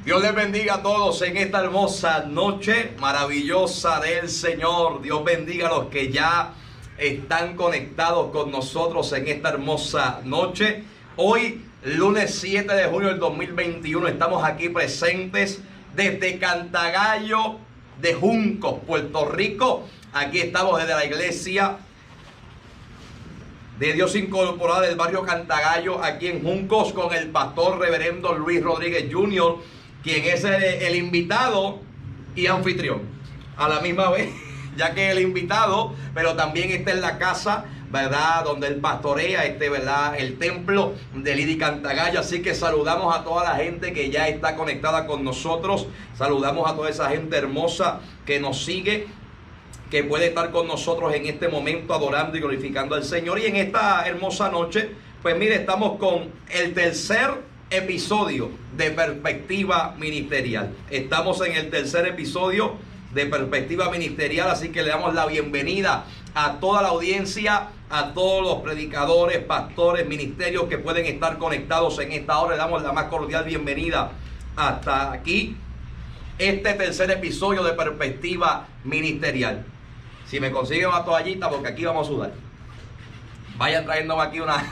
Dios les bendiga a todos en esta hermosa noche maravillosa del Señor. Dios bendiga a los que ya están conectados con nosotros en esta hermosa noche. Hoy, lunes 7 de junio del 2021, estamos aquí presentes desde Cantagallo de Juncos, Puerto Rico. Aquí estamos desde la iglesia de Dios Incorporado del barrio Cantagallo, aquí en Juncos, con el pastor reverendo Luis Rodríguez Jr., quien es el invitado y anfitrión a la misma vez, ya que el invitado, pero también está en la casa, ¿verdad?, donde él pastorea, ¿verdad?, el templo de Lidy Cantagallo. Así que saludamos a toda la gente que ya está conectada con nosotros, saludamos a toda esa gente hermosa que nos sigue, que puede estar con nosotros en este momento adorando y glorificando al Señor. Y en esta hermosa noche, pues mire, estamos con el tercer episodio de Perspectiva Ministerial. Estamos en el tercer episodio de Perspectiva Ministerial, así que le damos la bienvenida a toda la audiencia, a todos los predicadores, pastores, ministerios que pueden estar conectados en esta hora. Le damos la más cordial bienvenida hasta aquí, este tercer episodio de Perspectiva Ministerial. Si me consiguen una toallita, porque aquí vamos a sudar. Vayan trayéndome aquí una.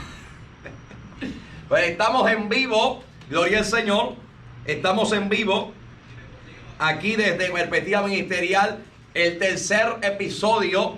Pues estamos en vivo, gloria al Señor. Estamos en vivo aquí desde Perspectiva Ministerial, el tercer episodio.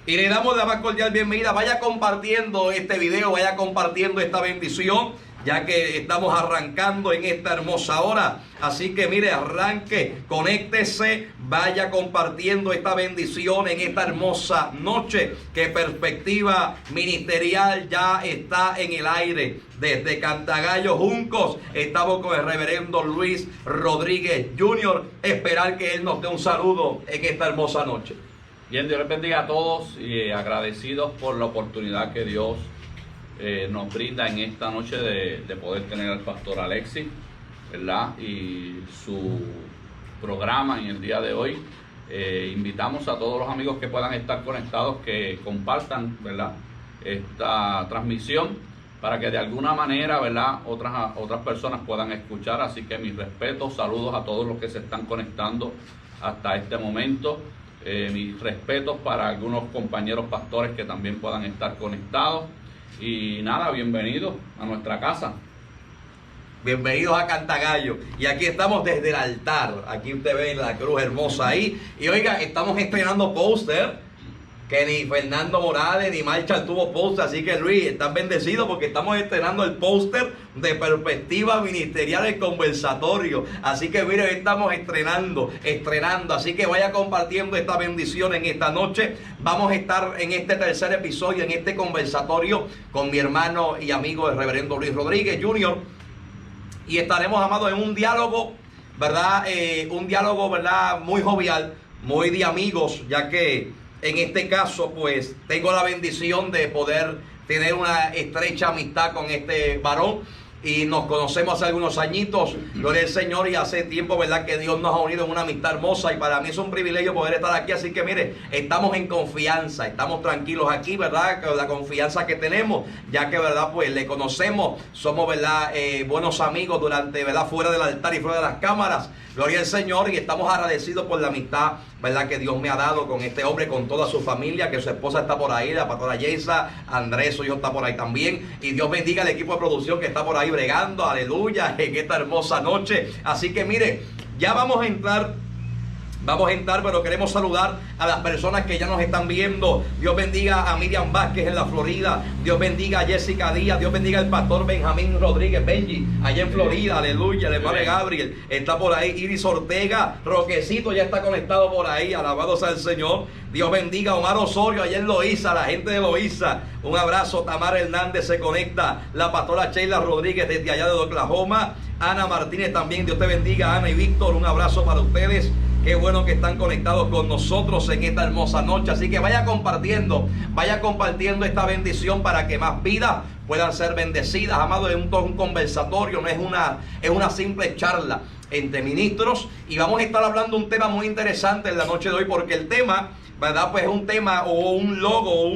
Y le damos la más cordial bienvenida. Vaya compartiendo este video, vaya compartiendo esta bendición, ya que estamos arrancando en esta hermosa hora. Así que mire, arranque, conéctese, vaya compartiendo esta bendición en esta hermosa noche, que Perspectiva Ministerial ya está en el aire. Desde Cantagallo, Juncos, estamos con el reverendo Luis Rodríguez Jr. Esperar que él nos dé un saludo en esta hermosa noche. Bien, Dios les bendiga a todos y agradecidos por la oportunidad que Dios nos brinda en esta noche de poder tener al pastor Alexis, ¿verdad?, y su programa en el día de hoy. Invitamos a todos los amigos que puedan estar conectados, que compartan, ¿verdad?, esta transmisión, para que de alguna manera, ¿verdad?, otras personas puedan escuchar. Así que mis respetos, saludos a todos los que se están conectando hasta este momento. Mis respetos para algunos compañeros pastores que también puedan estar conectados. Y nada, bienvenidos a nuestra casa. Bienvenidos a Cantagallo. Y aquí estamos desde el altar. Aquí usted ve la cruz hermosa ahí. Y oiga, estamos estrenando póster, que ni Fernando Morales ni Marshall tuvo póster. Así que Luis, están bendecidos porque estamos estrenando el póster de Perspectiva Ministerial, el conversatorio. Así que mire, estamos estrenando. Así que vaya compartiendo esta bendición en esta noche. Vamos a estar en este tercer episodio, en este conversatorio, con mi hermano y amigo el reverendo Luis Rodríguez Jr. Y estaremos, amados, en un diálogo, ¿verdad? Un diálogo, ¿verdad?, muy jovial, muy de amigos, ya que en este caso, pues, tengo la bendición de poder tener una estrecha amistad con este varón. Y nos conocemos hace algunos añitos, gloria al Señor, y hace tiempo, ¿verdad?, que Dios nos ha unido en una amistad hermosa, y para mí es un privilegio poder estar aquí. Así que mire, estamos en confianza, estamos tranquilos aquí, ¿verdad?, con la confianza que tenemos, ya que, ¿verdad?, pues le conocemos, somos, ¿verdad?, buenos amigos durante, ¿verdad?, fuera del altar y fuera de las cámaras, gloria al Señor, y estamos agradecidos por la amistad, ¿verdad?, que Dios me ha dado con este hombre, con toda su familia, que su esposa está por ahí, la pastora Yeisa, Andrés, su hijo, está por ahí también, y Dios bendiga al equipo de producción que está por ahí bregando, aleluya, en esta hermosa noche. Así que mire, ya vamos a entrar, pero queremos saludar a las personas que ya nos están viendo. Dios bendiga a Miriam Vázquez en la Florida. Dios bendiga a Jessica Díaz. Dios bendiga al pastor Benjamín Rodríguez Benji, allá en Florida. Aleluya, el hermano Gabriel está por ahí. Iris Ortega, Roquecito ya está conectado por ahí. Alabado sea el Señor. Dios bendiga a Omar Osorio allá en Loíza, la gente de Loíza. Un abrazo. Tamara Hernández se conecta. La pastora Sheila Rodríguez desde allá de Oklahoma. Ana Martínez también. Dios te bendiga, Ana y Víctor. Un abrazo para ustedes. Qué bueno que están conectados con nosotros en esta hermosa noche. Así que vaya compartiendo esta bendición para que más vidas puedan ser bendecidas. Amado, es un conversatorio, no es una simple charla entre ministros. Y vamos a estar hablando un tema muy interesante en la noche de hoy, porque el tema, ¿verdad?, pues es un tema o un logo,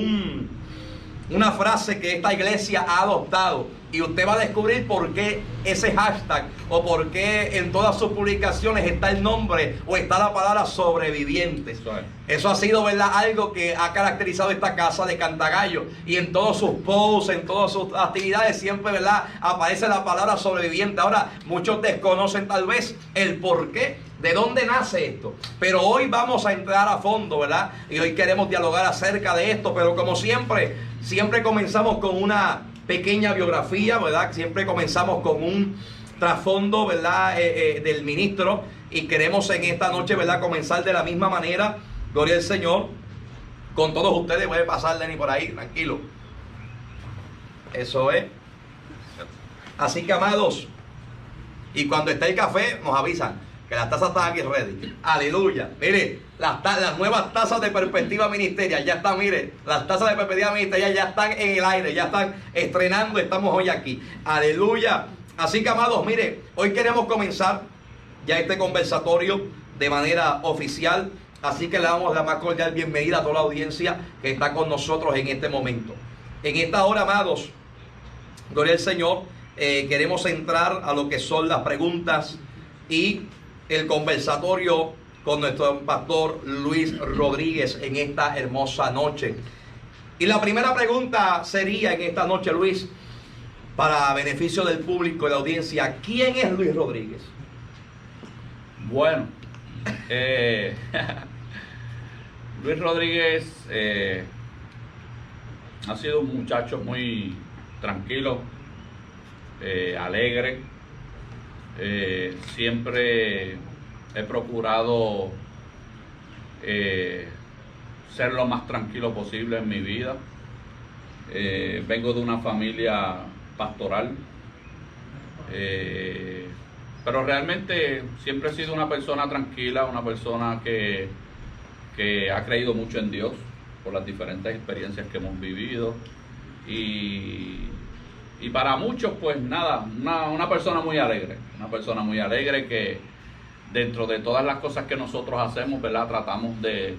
una frase que esta iglesia ha adoptado, y usted va a descubrir por qué ese hashtag o por qué en todas sus publicaciones está el nombre o está la palabra sobrevivientes. Eso ha sido, ¿verdad?, algo que ha caracterizado esta casa de Cantagallo, y en todos sus posts, en todas sus actividades siempre, ¿verdad?, aparece la palabra sobreviviente. Ahora, muchos desconocen tal vez el por qué, de dónde nace esto, pero hoy vamos a entrar a fondo, ¿verdad? Y hoy queremos dialogar acerca de esto, pero como siempre comenzamos con una pequeña biografía, ¿verdad? Siempre comenzamos con un trasfondo, ¿verdad?, del ministro, y queremos en esta noche, ¿verdad?, comenzar de la misma manera. Gloria al Señor. Con todos ustedes, puede pasar Lenny por ahí, tranquilo. Eso es. Así que, amados, y cuando esté el café, nos avisan que las tazas están aquí ready. Aleluya. Mire, las nuevas tazas de perspectiva ministerial ya están, mire, las tazas de perspectiva ministerial ya están en el aire, ya están estrenando, estamos hoy aquí. Aleluya. Así que, amados, mire, hoy queremos comenzar ya este conversatorio de manera oficial. Así que le damos la más cordial bienvenida a toda la audiencia que está con nosotros en este momento. En esta hora, amados, gloria al Señor, queremos entrar a lo que son las preguntas y el conversatorio con nuestro pastor Luis Rodríguez en esta hermosa noche. Y la primera pregunta sería en esta noche, Luis, para beneficio del público y la audiencia, ¿quién es Luis Rodríguez? Bueno, Luis Rodríguez ha sido un muchacho muy tranquilo, alegre. Siempre he procurado ser lo más tranquilo posible en mi vida. Vengo de una familia pastoral, pero realmente siempre he sido una persona tranquila, una persona que ha creído mucho en Dios por las diferentes experiencias que hemos vivido, y para muchos, pues nada, una persona muy alegre que dentro de todas las cosas que nosotros hacemos, ¿verdad?, tratamos de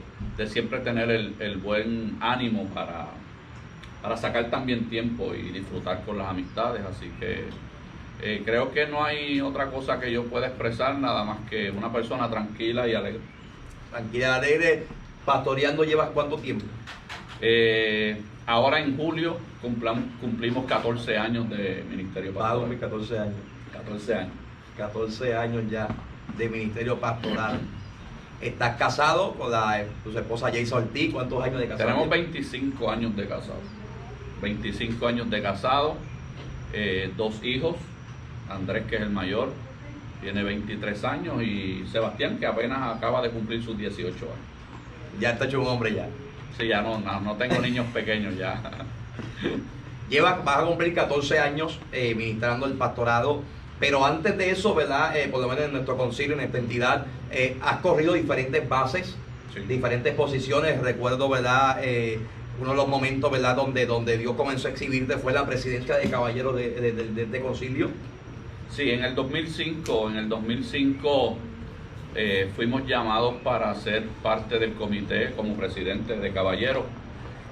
siempre tener el buen ánimo para sacar también tiempo y disfrutar con las amistades. Así que creo que no hay otra cosa que yo pueda expresar, nada más que una persona tranquila y alegre. Tranquila y alegre. ¿Pastoreando llevas cuánto tiempo? Ahora en julio cumplimos 14 años de ministerio pastoral. 14 años. 14 años. 14 años ya de ministerio pastoral. ¿Estás casado con tu esposa Jason Ortiz? ¿Cuántos años de casado? Tenemos 25 años de casado. 25 años de casado, 2 hijos. Andrés, que es el mayor, tiene 23 años, y Sebastián, que apenas acaba de cumplir sus 18 años. Ya está hecho un hombre ya. Sí, ya no tengo niños pequeños ya. Vas a cumplir 14 años ministrando el pastorado, pero antes de eso, ¿verdad? Por lo menos en nuestro concilio, en esta entidad, has corrido diferentes bases, sí, diferentes posiciones. Recuerdo, ¿verdad? Uno de los momentos, ¿verdad?, donde Dios comenzó a exhibirte fue la presidencia de caballeros de este concilio. Sí, en el 2005 fuimos llamados para ser parte del comité como presidente de caballeros.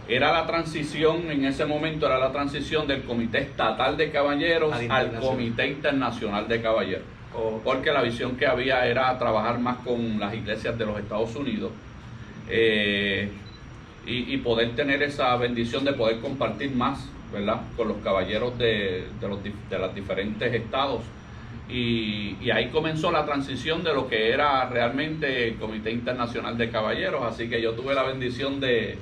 Era la transición, en ese momento era la transición del comité estatal de caballeros al comité internacional de caballeros. Porque la visión que había era trabajar más con las iglesias de los Estados Unidos, y poder tener esa bendición de poder compartir más, ¿verdad?, con los caballeros de los diferentes estados. Y ahí comenzó la transición de lo que era realmente el Comité Internacional de Caballeros. Así que yo tuve la bendición de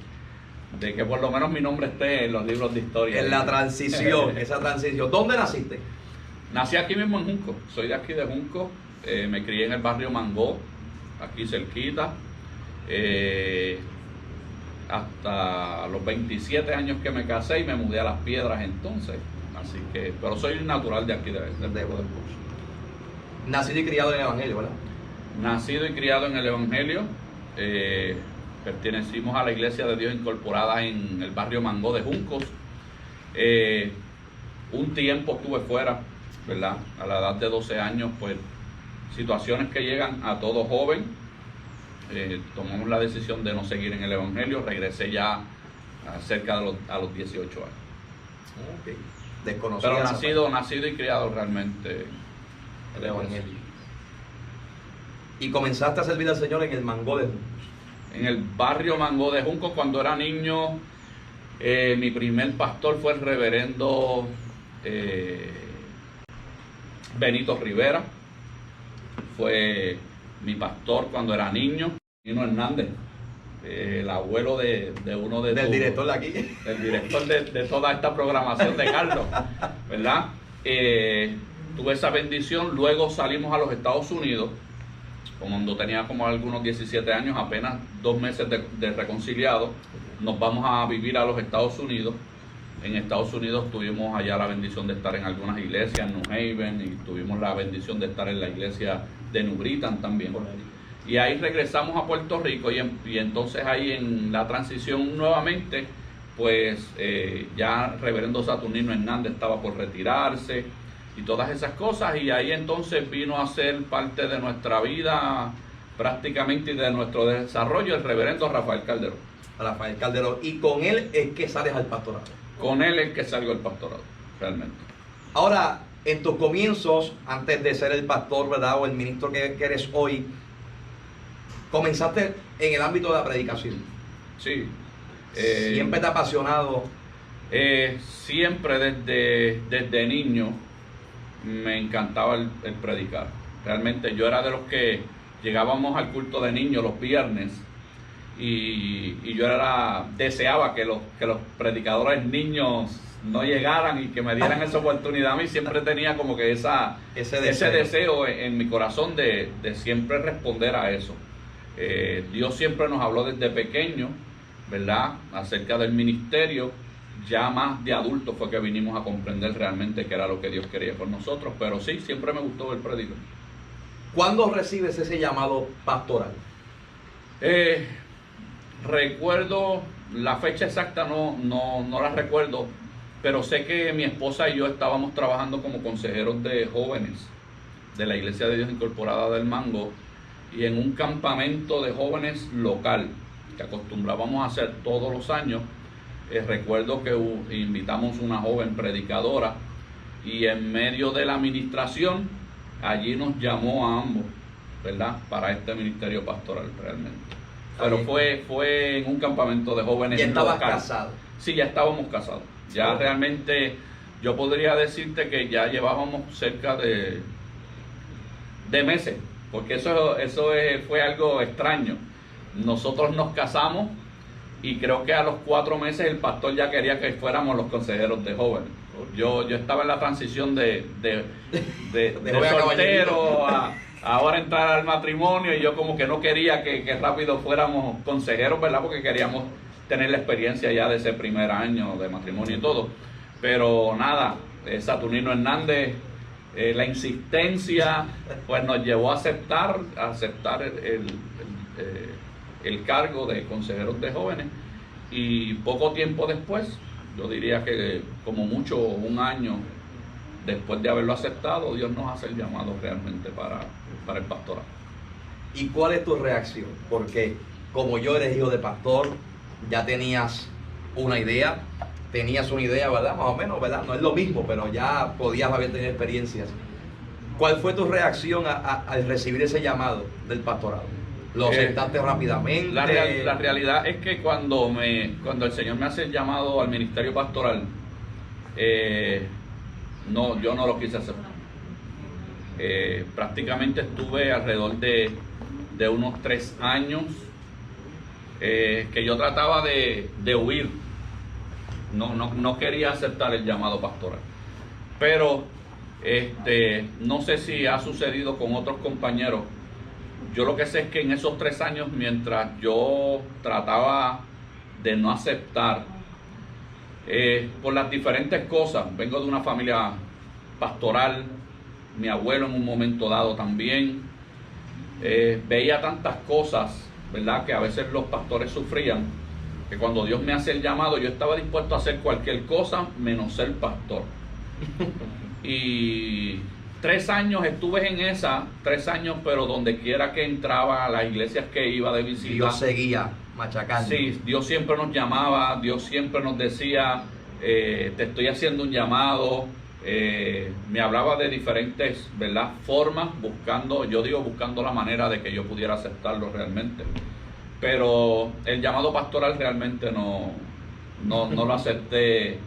que por lo menos mi nombre esté en los libros de historia. En la transición, esa transición. ¿Dónde naciste? Nací aquí mismo en Junco. Soy de aquí de Junco. Me crié en el barrio Mangó, aquí cerquita. Hasta los 27 años que me casé y me mudé a Las Piedras entonces. Así que, pero soy natural de aquí, de Guadalajara. Nacido y criado en el Evangelio, ¿verdad? Nacido y criado en el Evangelio. Pertenecimos a la Iglesia de Dios incorporada en el barrio Mangó de Juncos. Un tiempo estuve fuera, ¿verdad? A la edad de 12 años, pues situaciones que llegan a todo joven. Tomamos la decisión de no seguir en el Evangelio. Regresé ya cerca de a los 18 años. Ok. Desconocido. Pero nacido y criado realmente el evangelio. Y comenzaste a servir al Señor en el Mangó de Juncos. En el barrio Mangó de Juncos, cuando era niño, mi primer pastor fue el reverendo Benito Rivera. Fue mi pastor cuando era niño. Nino Hernández, el abuelo de uno de del director de aquí. El director de toda esta programación de Carlos, ¿verdad? Tuve esa bendición. Luego salimos a los Estados Unidos, cuando tenía como algunos 17 años, apenas 2 meses de reconciliado. Nos vamos a vivir a los Estados Unidos. En Estados Unidos tuvimos allá la bendición de estar en algunas iglesias, en New Haven, y tuvimos la bendición de estar en la iglesia de New Britain también. Y ahí regresamos a Puerto Rico y entonces ahí en la transición nuevamente, pues ya reverendo Saturnino Hernández estaba por retirarse y todas esas cosas, y ahí entonces vino a ser parte de nuestra vida prácticamente y de nuestro desarrollo el reverendo Rafael Calderón. Rafael Calderón, y con él es que sales al pastorado. Con él es que salgo al pastorado, realmente. Ahora, en tus comienzos, antes de ser el pastor, ¿verdad?, o el ministro que eres hoy, comenzaste en el ámbito de la predicación. Sí. Siempre te ha apasionado. Siempre desde niño me encantaba el predicar. Realmente yo era de los que llegábamos al culto de niños los viernes y yo deseaba que los predicadores niños no llegaran y que me dieran esa oportunidad. A mí siempre tenía como que ese deseo en mi corazón de siempre responder a eso. Dios siempre nos habló desde pequeño, ¿verdad?, acerca del ministerio. Ya más de adulto fue que vinimos a comprender realmente qué era lo que Dios quería con nosotros, pero sí, siempre me gustó el predicar. ¿Cuándo recibes ese llamado pastoral? Recuerdo la fecha exacta, no la recuerdo, pero sé que mi esposa y yo estábamos trabajando como consejeros de jóvenes de la Iglesia de Dios Incorporada del Mango, y en un campamento de jóvenes local que acostumbrábamos a hacer todos los años. Recuerdo que invitamos una joven predicadora, y en medio de la administración allí nos llamó a ambos, ¿verdad?, para este ministerio pastoral realmente. Pero fue en un campamento de jóvenes. ¿Y estabas casado? Sí, ya estábamos casados. Ya realmente yo podría decirte que ya llevábamos cerca de meses, porque eso fue algo extraño. Nosotros nos casamos y creo que a los 4 meses el pastor ya quería que fuéramos los consejeros de jóvenes. Yo estaba en la transición de soltero a ahora entrar al matrimonio, y yo como que no quería que rápido fuéramos consejeros, ¿verdad?, porque queríamos tener la experiencia ya de ese primer año de matrimonio y todo. Pero nada, Saturnino Hernández, la insistencia pues nos llevó a aceptar el cargo de consejeros de jóvenes, y poco tiempo después, yo diría que como mucho 1 año después de haberlo aceptado, Dios nos hace el llamado realmente para el pastorado. ¿Y cuál es tu reacción? Porque como yo eres hijo de pastor, ya tenías una idea, ¿verdad?, más o menos, ¿verdad? No es lo mismo, pero ya podías haber tenido experiencias. ¿Cuál fue tu reacción al recibir ese llamado del pastorado? ¿Lo aceptaste rápidamente? La realidad es que cuando el Señor me hace el llamado al ministerio pastoral, yo no lo quise aceptar. Prácticamente estuve alrededor de unos 3 años que yo trataba de huir. No quería aceptar el llamado pastoral. Pero no sé si ha sucedido con otros compañeros. Yo lo que sé es que en esos 3 años, mientras yo trataba de no aceptar, por las diferentes cosas, vengo de una familia pastoral, mi abuelo en un momento dado también, veía tantas cosas, ¿verdad?, que a veces los pastores sufrían, que cuando Dios me hace el llamado, yo estaba dispuesto a hacer cualquier cosa menos ser pastor. Y 3 años estuve en esa, 3 años, pero donde quiera que entraba, a las iglesias que iba de visita, Dios seguía machacando. sí, Dios siempre nos llamaba, Dios siempre nos decía, te estoy haciendo un llamado. Me hablaba de diferentes, ¿verdad?, formas, buscando la manera de que yo pudiera aceptarlo realmente. Pero el llamado pastoral realmente no lo acepté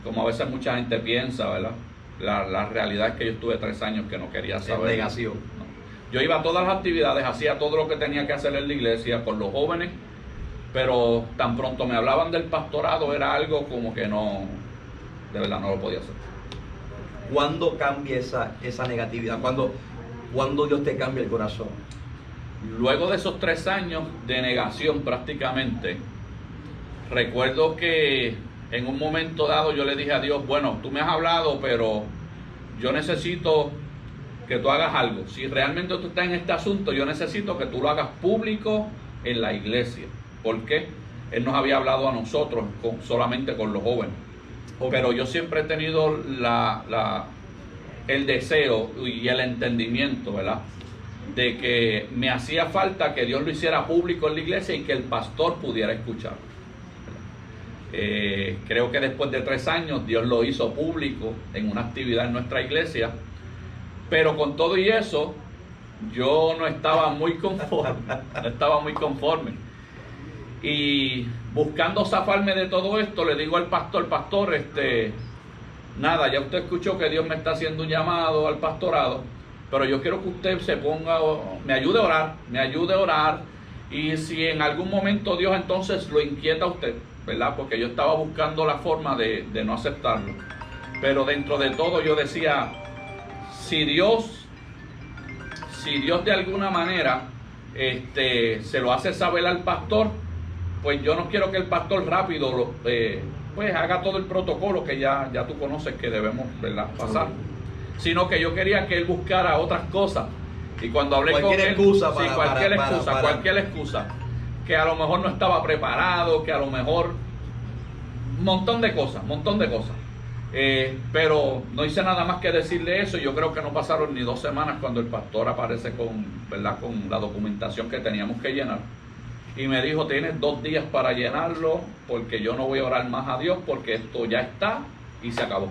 como a veces mucha gente piensa, ¿verdad? La realidad es que yo estuve 3 años que no quería saber. Negación. No. Yo iba a todas las actividades, hacía todo lo que tenía que hacer en la iglesia con los jóvenes, pero tan pronto me hablaban del pastorado era algo como que no, de verdad no lo podía hacer. ¿Cuándo cambia esa negatividad? ¿Cuándo Dios te cambia el corazón? Luego de esos 3 años de negación prácticamente, recuerdo que en un momento dado yo le dije a Dios, bueno, tú me has hablado, pero yo necesito que tú hagas algo. Si realmente tú estás en este asunto, yo necesito que tú lo hagas público en la iglesia. ¿Por qué? Él nos había hablado a nosotros solamente con los jóvenes. Okay. Pero yo siempre he tenido el deseo y el entendimiento, ¿verdad?, de que me hacía falta que Dios lo hiciera público en la iglesia y que el pastor pudiera escuchar. Creo que después de 3 años Dios lo hizo público en una actividad en nuestra iglesia, pero con todo y eso yo no estaba muy conforme, y buscando zafarme de todo esto le digo al pastor, nada, ya usted escuchó que Dios me está haciendo un llamado al pastorado, pero yo quiero que usted me ayude a orar, y si en algún momento Dios entonces lo inquieta a usted, ¿verdad? Porque yo estaba buscando la forma de no aceptarlo, pero dentro de todo yo decía, si Dios de alguna manera se lo hace saber al pastor, pues yo no quiero que el pastor rápido pues haga todo el protocolo que ya tú conoces que debemos, ¿verdad?, pasar, sino que yo quería que él buscara otras cosas. Y cuando hablé con él, cualquier excusa, que a lo mejor no estaba preparado, que a lo mejor montón de cosas, pero no hice nada más que decirle eso. Yo creo que no pasaron ni 2 semanas cuando el pastor aparece con la documentación que teníamos que llenar, y me dijo, tienes 2 días para llenarlo, porque yo no voy a orar más a Dios, porque esto ya está y se acabó.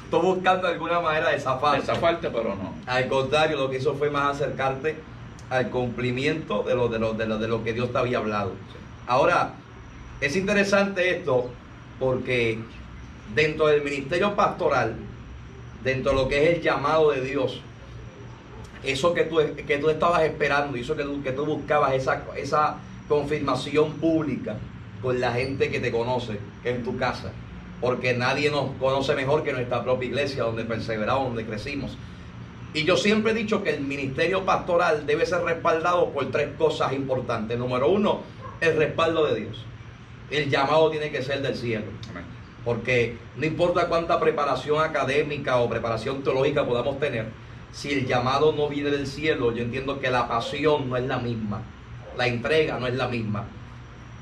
Estoy buscando alguna manera de zafarte, pero no. Al contrario, lo que hizo fue más acercarte al cumplimiento de lo que Dios te había hablado. Ahora, es interesante esto, porque dentro del ministerio pastoral, dentro de lo que es el llamado de Dios, eso que tú estabas esperando, y eso que tú buscabas, esa confirmación pública con la gente que te conoce, que es en tu casa, porque nadie nos conoce mejor que nuestra propia iglesia, donde perseveramos, donde crecimos. Y yo siempre he dicho que el ministerio pastoral debe ser respaldado por 3 cosas importantes. Número 1, el respaldo de Dios. El llamado tiene que ser del cielo. Amén. Porque no importa cuánta preparación académica o preparación teológica podamos tener, si el llamado no viene del cielo, yo entiendo que la pasión no es la misma, la entrega no es la misma.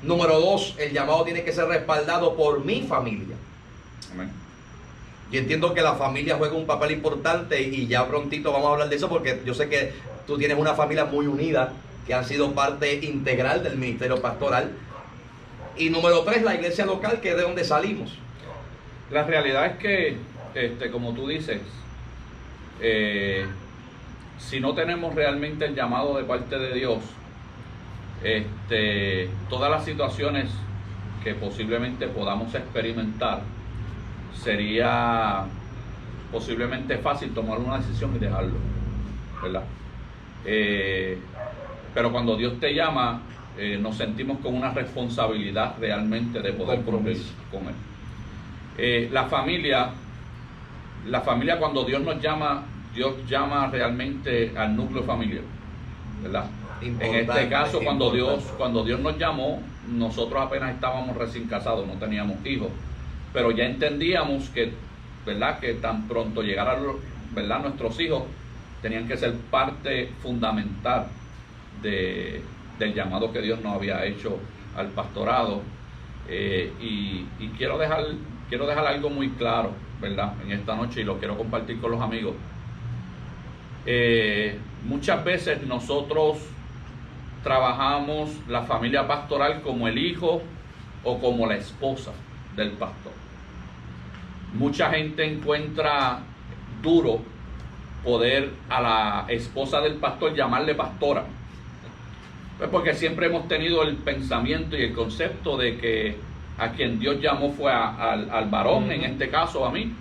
Número 2, el llamado tiene que ser respaldado por mi familia. Amén. Yo entiendo que la familia juega un papel importante, y ya prontito vamos a hablar de eso, porque yo sé que tú tienes una familia muy unida, que han sido parte integral del ministerio pastoral. Y número 3, la iglesia local, que es de donde salimos. La realidad es que, como tú dices, si no tenemos realmente el llamado de parte de Dios, todas las situaciones que posiblemente podamos experimentar, sería posiblemente fácil tomar una decisión y dejarlo, ¿verdad? Pero cuando Dios te llama, nos sentimos con una responsabilidad realmente de poder cumplir con Él. La familia, cuando Dios nos llama, Dios llama realmente al núcleo familiar, ¿verdad? En este caso, cuando Dios nos llamó, nosotros apenas estábamos recién casados, no teníamos hijos, pero ya entendíamos que, ¿verdad?, que tan pronto llegaran, ¿verdad?, nuestros hijos tenían que ser parte fundamental del llamado que Dios nos había hecho al pastorado. Y quiero dejar algo muy claro. ¿verdad? En esta noche, y lo quiero compartir con los amigos. Muchas veces nosotros trabajamos la familia pastoral como el hijo o como la esposa del pastor. Mucha gente encuentra duro poder a la esposa del pastor llamarle pastora, pues porque siempre hemos tenido el pensamiento y el concepto de que a quien Dios llamó fue al varón, en este caso a mí,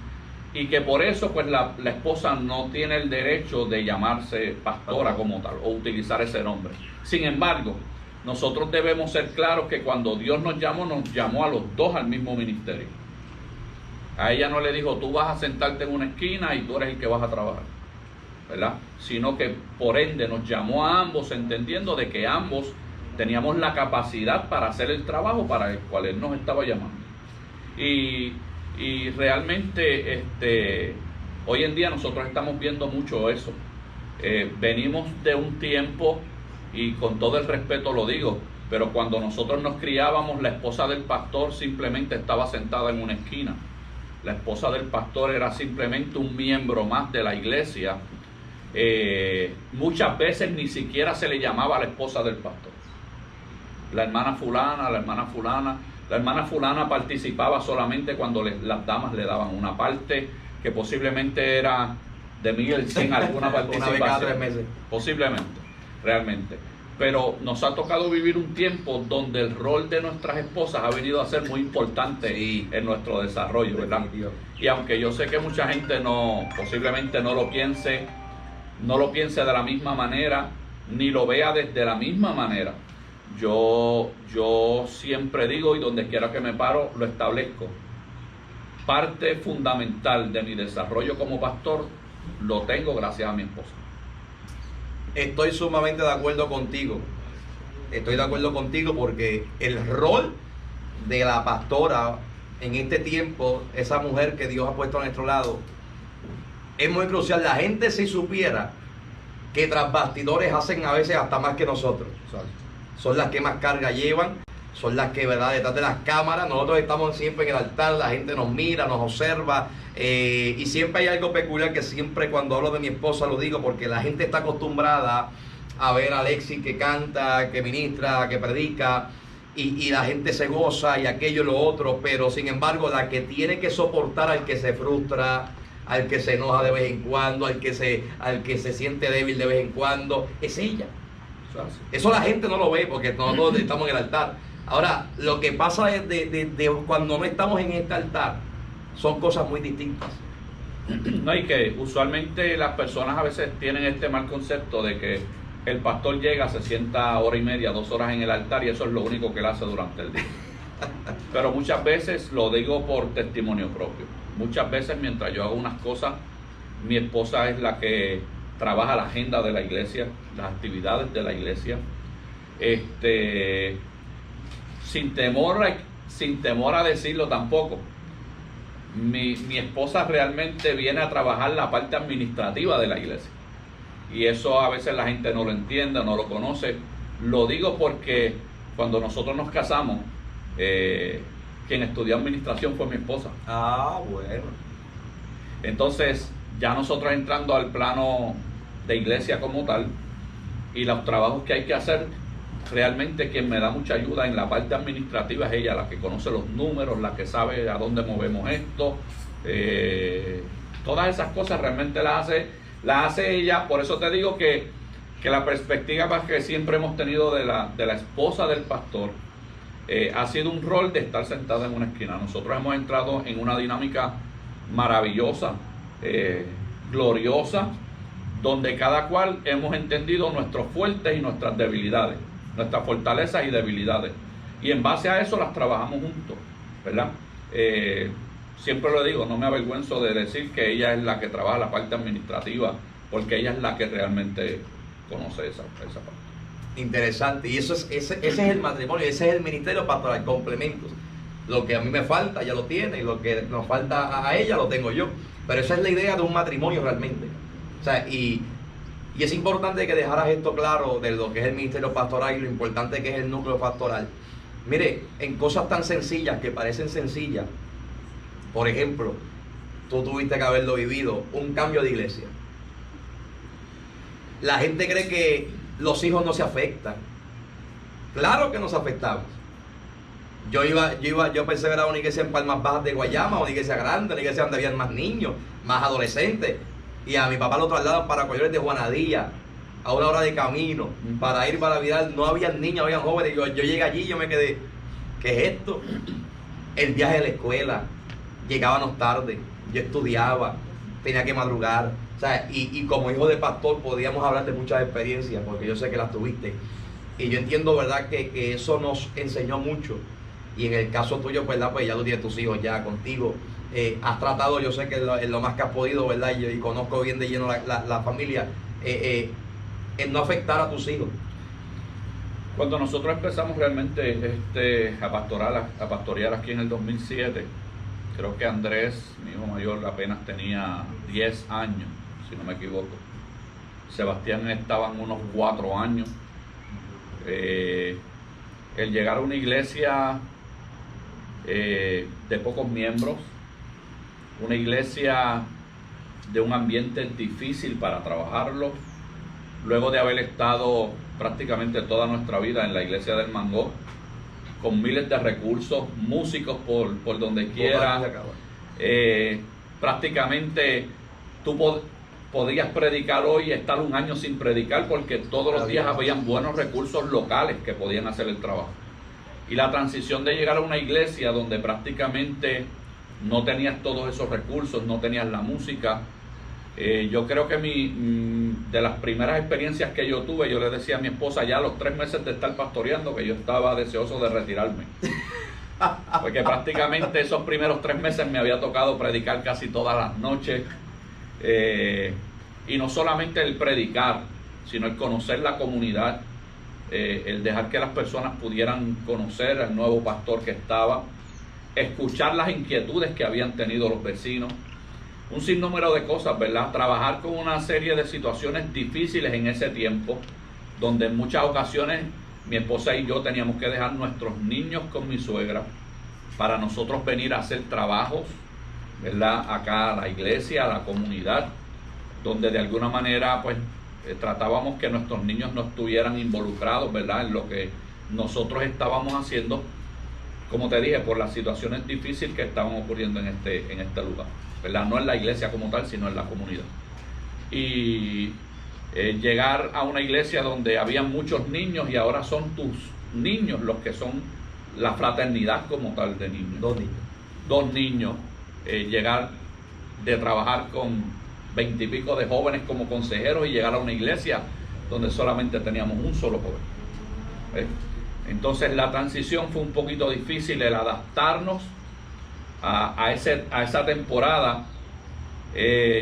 y que por eso pues la esposa no tiene el derecho de llamarse pastora como tal o utilizar ese nombre. Sin embargo, nosotros debemos ser claros que cuando Dios nos llamó a los dos al mismo ministerio. A ella no le dijo, tú vas a sentarte en una esquina y tú eres el que vas a trabajar, ¿verdad? Sino que por ende nos llamó a ambos, entendiendo de que ambos teníamos la capacidad para hacer el trabajo para el cual Él nos estaba llamando. Y realmente hoy en día nosotros estamos viendo mucho eso. Venimos de un tiempo, y con todo el respeto lo digo, pero cuando nosotros nos criábamos, la esposa del pastor simplemente estaba sentada en una esquina. La esposa del pastor era simplemente un miembro más de la iglesia. Muchas veces ni siquiera se le llamaba a la esposa del pastor. La hermana fulana, la hermana fulana. La hermana fulana participaba solamente cuando las damas le daban una parte que posiblemente era de 1,100 alguna participación. Una vez cada 3 meses. Posiblemente, realmente. Pero nos ha tocado vivir un tiempo donde el rol de nuestras esposas ha venido a ser muy importante en nuestro desarrollo, ¿verdad? Y aunque yo sé que mucha gente posiblemente no lo piense de la misma manera, ni lo vea desde la misma manera, yo siempre digo, y donde quiera que me paro, lo establezco. Parte fundamental de mi desarrollo como pastor lo tengo gracias a mi esposa. Estoy sumamente de acuerdo contigo. Estoy de acuerdo contigo porque el rol de la pastora en este tiempo, esa mujer que Dios ha puesto a nuestro lado, es muy crucial. La gente si supiera que tras bastidores hacen a veces hasta más que nosotros. Son las que más carga llevan, son las que, ¿verdad?, detrás de las cámaras. Nosotros estamos siempre en el altar, la gente nos mira, nos observa, y siempre hay algo peculiar que siempre cuando hablo de mi esposa lo digo, porque la gente está acostumbrada a ver a Alexis que canta, que ministra, que predica, y la gente se goza y aquello y lo otro, pero sin embargo la que tiene que soportar al que se frustra, al que se enoja de vez en cuando, al que se siente débil de vez en cuando, es ella. Eso la gente no lo ve porque nosotros estamos en el altar. Ahora, lo que pasa de cuando no estamos en este altar son cosas muy distintas. No, y que usualmente las personas a veces tienen este mal concepto de que el pastor llega, se sienta 1:30, 2 horas en el altar y eso es lo único que él hace durante el día. Pero muchas veces, lo digo por testimonio propio, muchas veces mientras yo hago unas cosas, mi esposa es la que trabaja la agenda de la iglesia, las actividades de la iglesia, sin temor a decirlo tampoco. Mi esposa realmente viene a trabajar la parte administrativa de la iglesia, y eso a veces la gente no lo entiende, no lo conoce. Lo digo porque cuando nosotros nos casamos, quien estudió administración fue mi esposa. Ah, bueno. Entonces, ya nosotros entrando al plano de iglesia como tal, y los trabajos que hay que hacer, realmente quien me da mucha ayuda en la parte administrativa es ella, la que conoce los números, la que sabe a dónde movemos esto, todas esas cosas realmente las hace ella. Por eso te digo que la perspectiva que siempre hemos tenido de la esposa del pastor ha sido un rol de estar sentada en una esquina. Nosotros hemos entrado en una dinámica maravillosa, gloriosa, donde cada cual hemos entendido nuestros fuertes y nuestras debilidades, nuestras fortalezas y debilidades, y en base a eso las trabajamos juntos, ¿verdad? Siempre lo digo, no me avergüenzo de decir que ella es la que trabaja la parte administrativa, porque ella es la que realmente conoce esa parte. Interesante, y ese es el matrimonio, ese es el ministerio pastoral, complementos. Lo que a mí me falta, ella lo tiene, y lo que nos falta a ella, lo tengo yo. Pero esa es la idea de un matrimonio realmente. O sea, y es importante que dejaras esto claro de lo que es el ministerio pastoral y lo importante que es el núcleo pastoral. Mire, en cosas tan sencillas que parecen sencillas, por ejemplo, tú tuviste que haberlo vivido, un cambio de iglesia. La gente cree que los hijos no se afectan. Claro que nos afectamos. Yo pensé ver a una iglesia en Palmas Bajas de Guayama, una iglesia grande, una iglesia donde habían más niños, más adolescentes. Y a mi papá lo trasladan para Coyoles de Juanadía, a una hora de camino, para ir para Vidal. No habían niños, habían jóvenes. Yo llegué allí y yo me quedé, ¿qué es esto? El viaje de la escuela, llegábamos tarde, yo estudiaba, tenía que madrugar. O sea, y como hijo de pastor podíamos hablar de muchas experiencias, porque yo sé que las tuviste. Y yo entiendo, ¿verdad?, que eso nos enseñó mucho. Y en el caso tuyo, ¿verdad?, pues ya tú tienes tus hijos ya contigo. Has tratado, yo sé que en lo más que has podido, ¿verdad?, y conozco bien de lleno la familia, en no afectar a tus hijos. Cuando nosotros empezamos realmente a pastorear aquí en el 2007, creo que Andrés, mi hijo mayor, apenas tenía 10 años, si no me equivoco. Sebastián estaba en unos 4 años. El llegar a una iglesia de pocos miembros, una iglesia de un ambiente difícil para trabajarlo, luego de haber estado prácticamente toda nuestra vida en la iglesia del Mangó, con miles de recursos, músicos por donde quiera, prácticamente tú podías predicar hoy y estar un año sin predicar, porque todos los días habían buenos recursos locales que podían hacer el trabajo. Y la transición de llegar a una iglesia donde prácticamente no tenías todos esos recursos, no tenías la música. Yo creo que de las primeras experiencias que yo tuve, yo le decía a mi esposa ya a los 3 meses de estar pastoreando que yo estaba deseoso de retirarme. Porque prácticamente esos primeros 3 meses me había tocado predicar casi todas las noches. Y no solamente el predicar, sino el conocer la comunidad, el dejar que las personas pudieran conocer al nuevo pastor que estaba, escuchar las inquietudes que habían tenido los vecinos, un sinnúmero de cosas, ¿verdad? Trabajar con una serie de situaciones difíciles en ese tiempo, donde en muchas ocasiones mi esposa y yo teníamos que dejar nuestros niños con mi suegra para nosotros venir a hacer trabajos, ¿verdad?, acá a la iglesia, a la comunidad, donde de alguna manera pues tratábamos que nuestros niños no estuvieran involucrados, ¿verdad?, en lo que nosotros estábamos haciendo, como te dije, por las situaciones difíciles que estaban ocurriendo en este lugar, ¿verdad?, no en la iglesia como tal, sino en la comunidad. Y llegar a una iglesia donde había muchos niños y ahora son tus niños los que son la fraternidad como tal de niños. 2 niños. 2 niños. Llegar de trabajar con 20 y pico de jóvenes como consejeros y llegar a una iglesia donde solamente teníamos un solo joven. Entonces la transición fue un poquito difícil, el adaptarnos a esa temporada.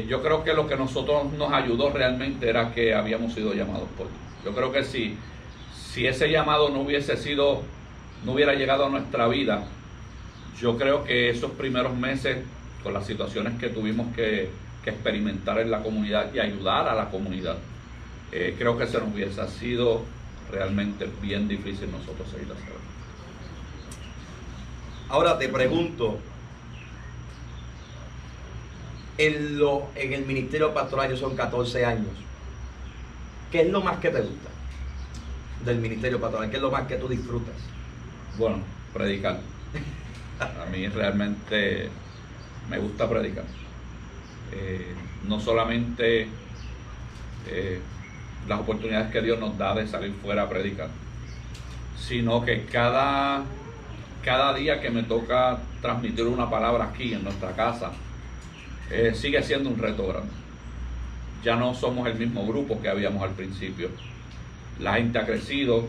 Yo creo que lo que nosotros nos ayudó realmente era que habíamos sido llamados por Dios. Yo creo que si ese llamado no hubiera llegado a nuestra vida, yo creo que esos primeros meses, con las situaciones que tuvimos que experimentar en la comunidad y ayudar a la comunidad, creo que se nos hubiese sido realmente bien difícil nosotros seguir haciendo. Ahora te pregunto, en el ministerio pastoral son 14 años, ¿qué es lo más que te gusta del ministerio pastoral? ¿Qué es lo más que tú disfrutas? Bueno, predicar. A mí realmente me gusta predicar. No solamente las oportunidades que Dios nos da de salir fuera a predicar, sino que cada día que me toca transmitir una palabra aquí en nuestra casa, sigue siendo un reto grande. Ya no somos el mismo grupo que habíamos al principio. La gente ha crecido,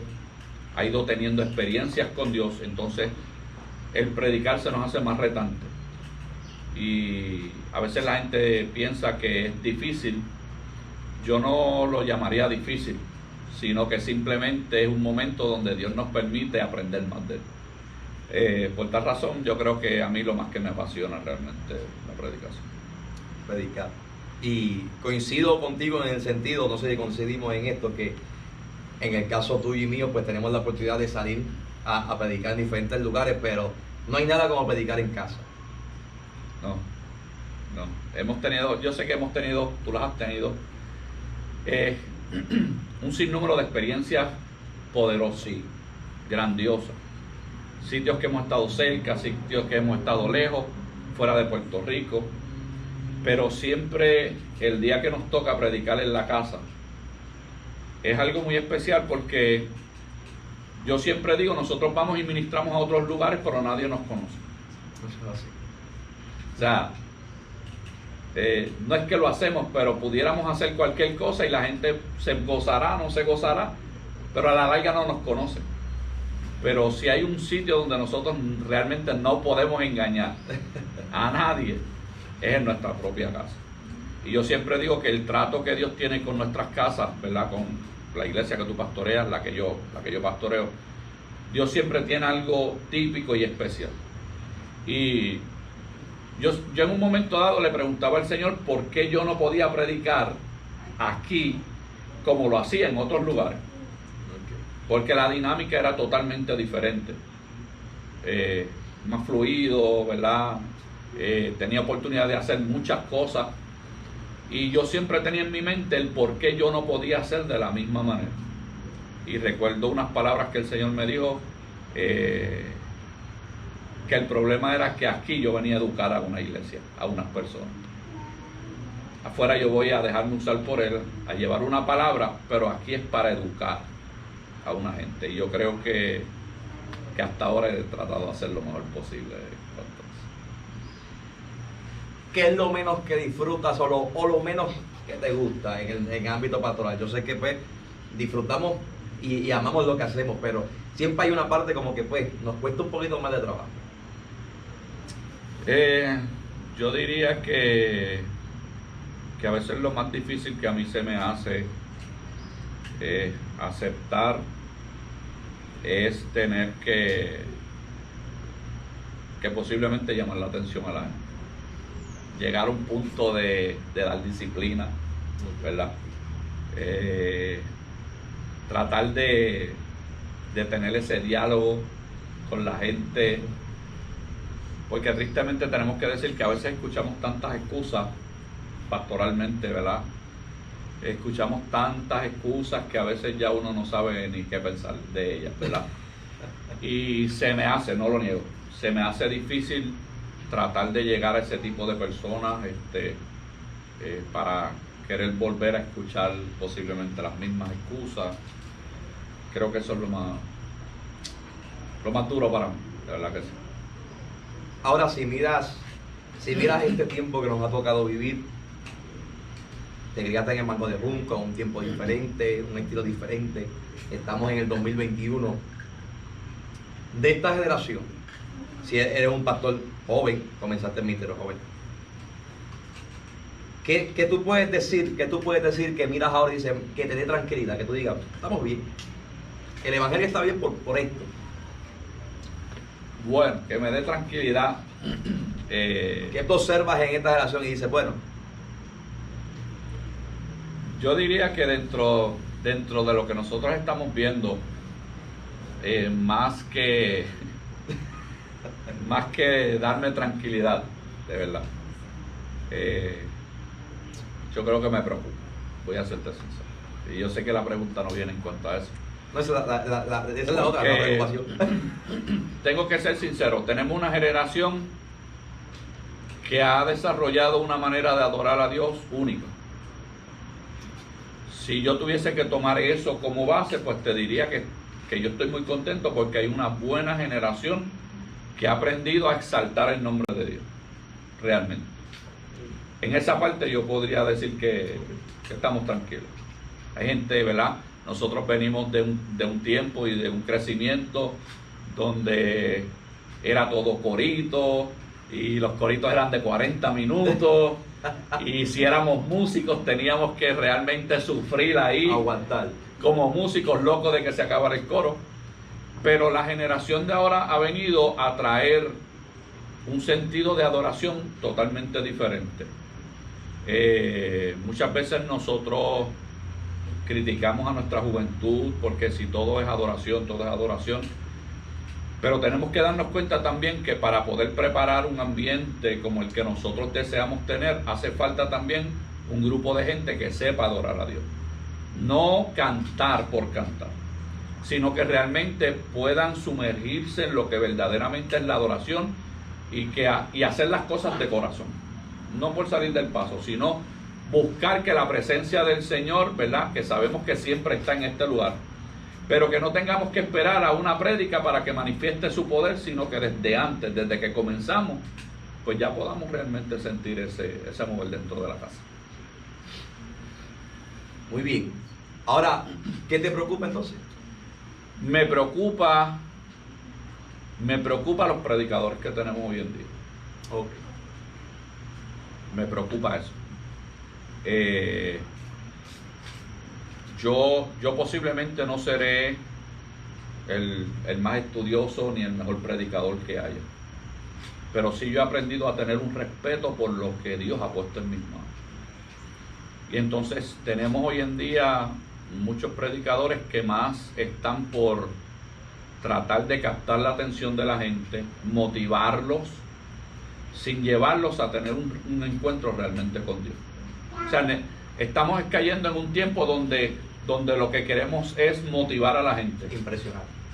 ha ido teniendo experiencias con Dios, entonces el predicar se nos hace más retante. Y a veces la gente piensa que es difícil. Yo no lo llamaría difícil, sino que simplemente es un momento donde Dios nos permite aprender más de Él. Por tal razón, yo creo que a mí lo más que me apasiona realmente es la predicación. Predicar. Y coincido contigo en el sentido, no sé si coincidimos en esto, que en el caso tuyo y mío, pues tenemos la oportunidad de salir a predicar en diferentes lugares, pero no hay nada como predicar en casa. No ¿no? Hemos tenido, yo sé que hemos tenido, tú las has tenido, un sinnúmero de experiencias poderosas, Sí. grandiosas. Sitios que hemos estado cerca, sitios que hemos estado lejos, fuera de Puerto Rico. Pero siempre el día que nos toca predicar en la casa es algo muy especial, porque yo siempre digo, nosotros vamos y ministramos a otros lugares, pero nadie nos conoce. Eso es así. O sea, no es que lo hacemos, pero pudiéramos hacer cualquier cosa y la gente se gozará, no se gozará, pero a la larga no nos conoce. Pero si hay un sitio donde nosotros realmente no podemos engañar a nadie, es en nuestra propia casa. Y yo siempre digo que el trato que Dios tiene con nuestras casas, ¿verdad? Con la iglesia que tú pastoreas, la que yo pastoreo, Dios siempre tiene algo típico y especial. Y yo en un momento dado le preguntaba al Señor por qué yo no podía predicar aquí como lo hacía en otros lugares. Porque la dinámica era totalmente diferente. Más fluido, ¿verdad? Tenía oportunidad de hacer muchas cosas. Y yo siempre tenía en mi mente el por qué yo no podía hacer de la misma manera. Y recuerdo unas palabras que el Señor me dijo, que el problema era que aquí yo venía a educar a una iglesia, a unas personas. Afuera yo voy a dejarme usar por Él, a llevar una palabra, pero aquí es para educar a una gente. Y yo creo que hasta ahora he tratado de hacer lo mejor posible. ¿Qué es lo menos que disfrutas o lo menos que te gusta en el ámbito pastoral? Yo sé que pues disfrutamos y amamos lo que hacemos, pero siempre hay una parte como que pues nos cuesta un poquito más de trabajo. Yo diría que a veces lo más difícil que a mí se me hace aceptar es tener que posiblemente llamar la atención a la gente, llegar a un punto de dar disciplina, ¿verdad? Tratar de tener ese diálogo con la gente, porque tristemente tenemos que decir que a veces escuchamos tantas excusas pastoralmente, ¿verdad? Escuchamos tantas excusas que a veces ya uno no sabe ni qué pensar de ellas, ¿verdad? Y se me hace, no lo niego, se me hace difícil tratar de llegar a ese tipo de personas para querer volver a escuchar posiblemente las mismas excusas. Creo que eso es lo más duro para mí, de verdad que sí. Ahora, si miras este tiempo que nos ha tocado vivir, te criaste en el Mango de Junco, un tiempo diferente, un estilo diferente. Estamos en el 2021. De esta generación, si eres un pastor joven, comenzaste en ministerio joven, ¿qué tú puedes decir? ¿Qué tú puedes decir que miras ahora y dices que te dé tranquilidad, que tú digas, estamos bien, el evangelio está bien por esto? Bueno, que me dé tranquilidad. ¿Qué tú observas en esta generación y dices, bueno? Yo diría que dentro de lo que nosotros estamos viendo, más que darme tranquilidad, de verdad, yo creo que me preocupa, voy a serte sincero. Y yo sé que la pregunta no viene en cuanto a eso. No, esa es la otra, la preocupación. Tengo que ser sincero, tenemos una generación que ha desarrollado una manera de adorar a Dios única. Si yo tuviese que tomar eso como base, pues te diría que yo estoy muy contento, porque hay una buena generación que ha aprendido a exaltar el nombre de Dios, realmente. En esa parte yo podría decir que estamos tranquilos. Hay gente, ¿verdad? Nosotros venimos de un tiempo y de un crecimiento donde era todo corito, y los coritos eran de 40 minutos, y si éramos músicos teníamos que realmente sufrir ahí, aguantar, como músicos locos de que se acabara el coro. Pero la generación de ahora ha venido a traer un sentido de adoración totalmente diferente. Muchas veces nosotros criticamos a nuestra juventud porque si todo es adoración, Pero tenemos que darnos cuenta también que para poder preparar un ambiente como el que nosotros deseamos tener, hace falta también un grupo de gente que sepa adorar a Dios. No cantar por cantar, sino que realmente puedan sumergirse en lo que verdaderamente es la adoración y hacer las cosas de corazón. No por salir del paso, sino buscar que la presencia del Señor, ¿verdad?, que sabemos que siempre está en este lugar, pero que no tengamos que esperar a una prédica para que manifieste su poder, sino que desde antes, desde que comenzamos, pues ya podamos realmente sentir ese mover dentro de la casa. Muy bien. Ahora, ¿qué te preocupa entonces? Me preocupa los predicadores que tenemos hoy en día. Ok. Me preocupa eso. Yo posiblemente no seré el más estudioso ni el mejor predicador que haya, pero sí yo he aprendido a tener un respeto por lo que Dios ha puesto en mis manos. Y entonces tenemos hoy en día muchos predicadores que más están por tratar de captar la atención de la gente, motivarlos, sin llevarlos a tener un encuentro realmente con Dios. O sea, estamos cayendo en un tiempo donde lo que queremos es motivar a la gente.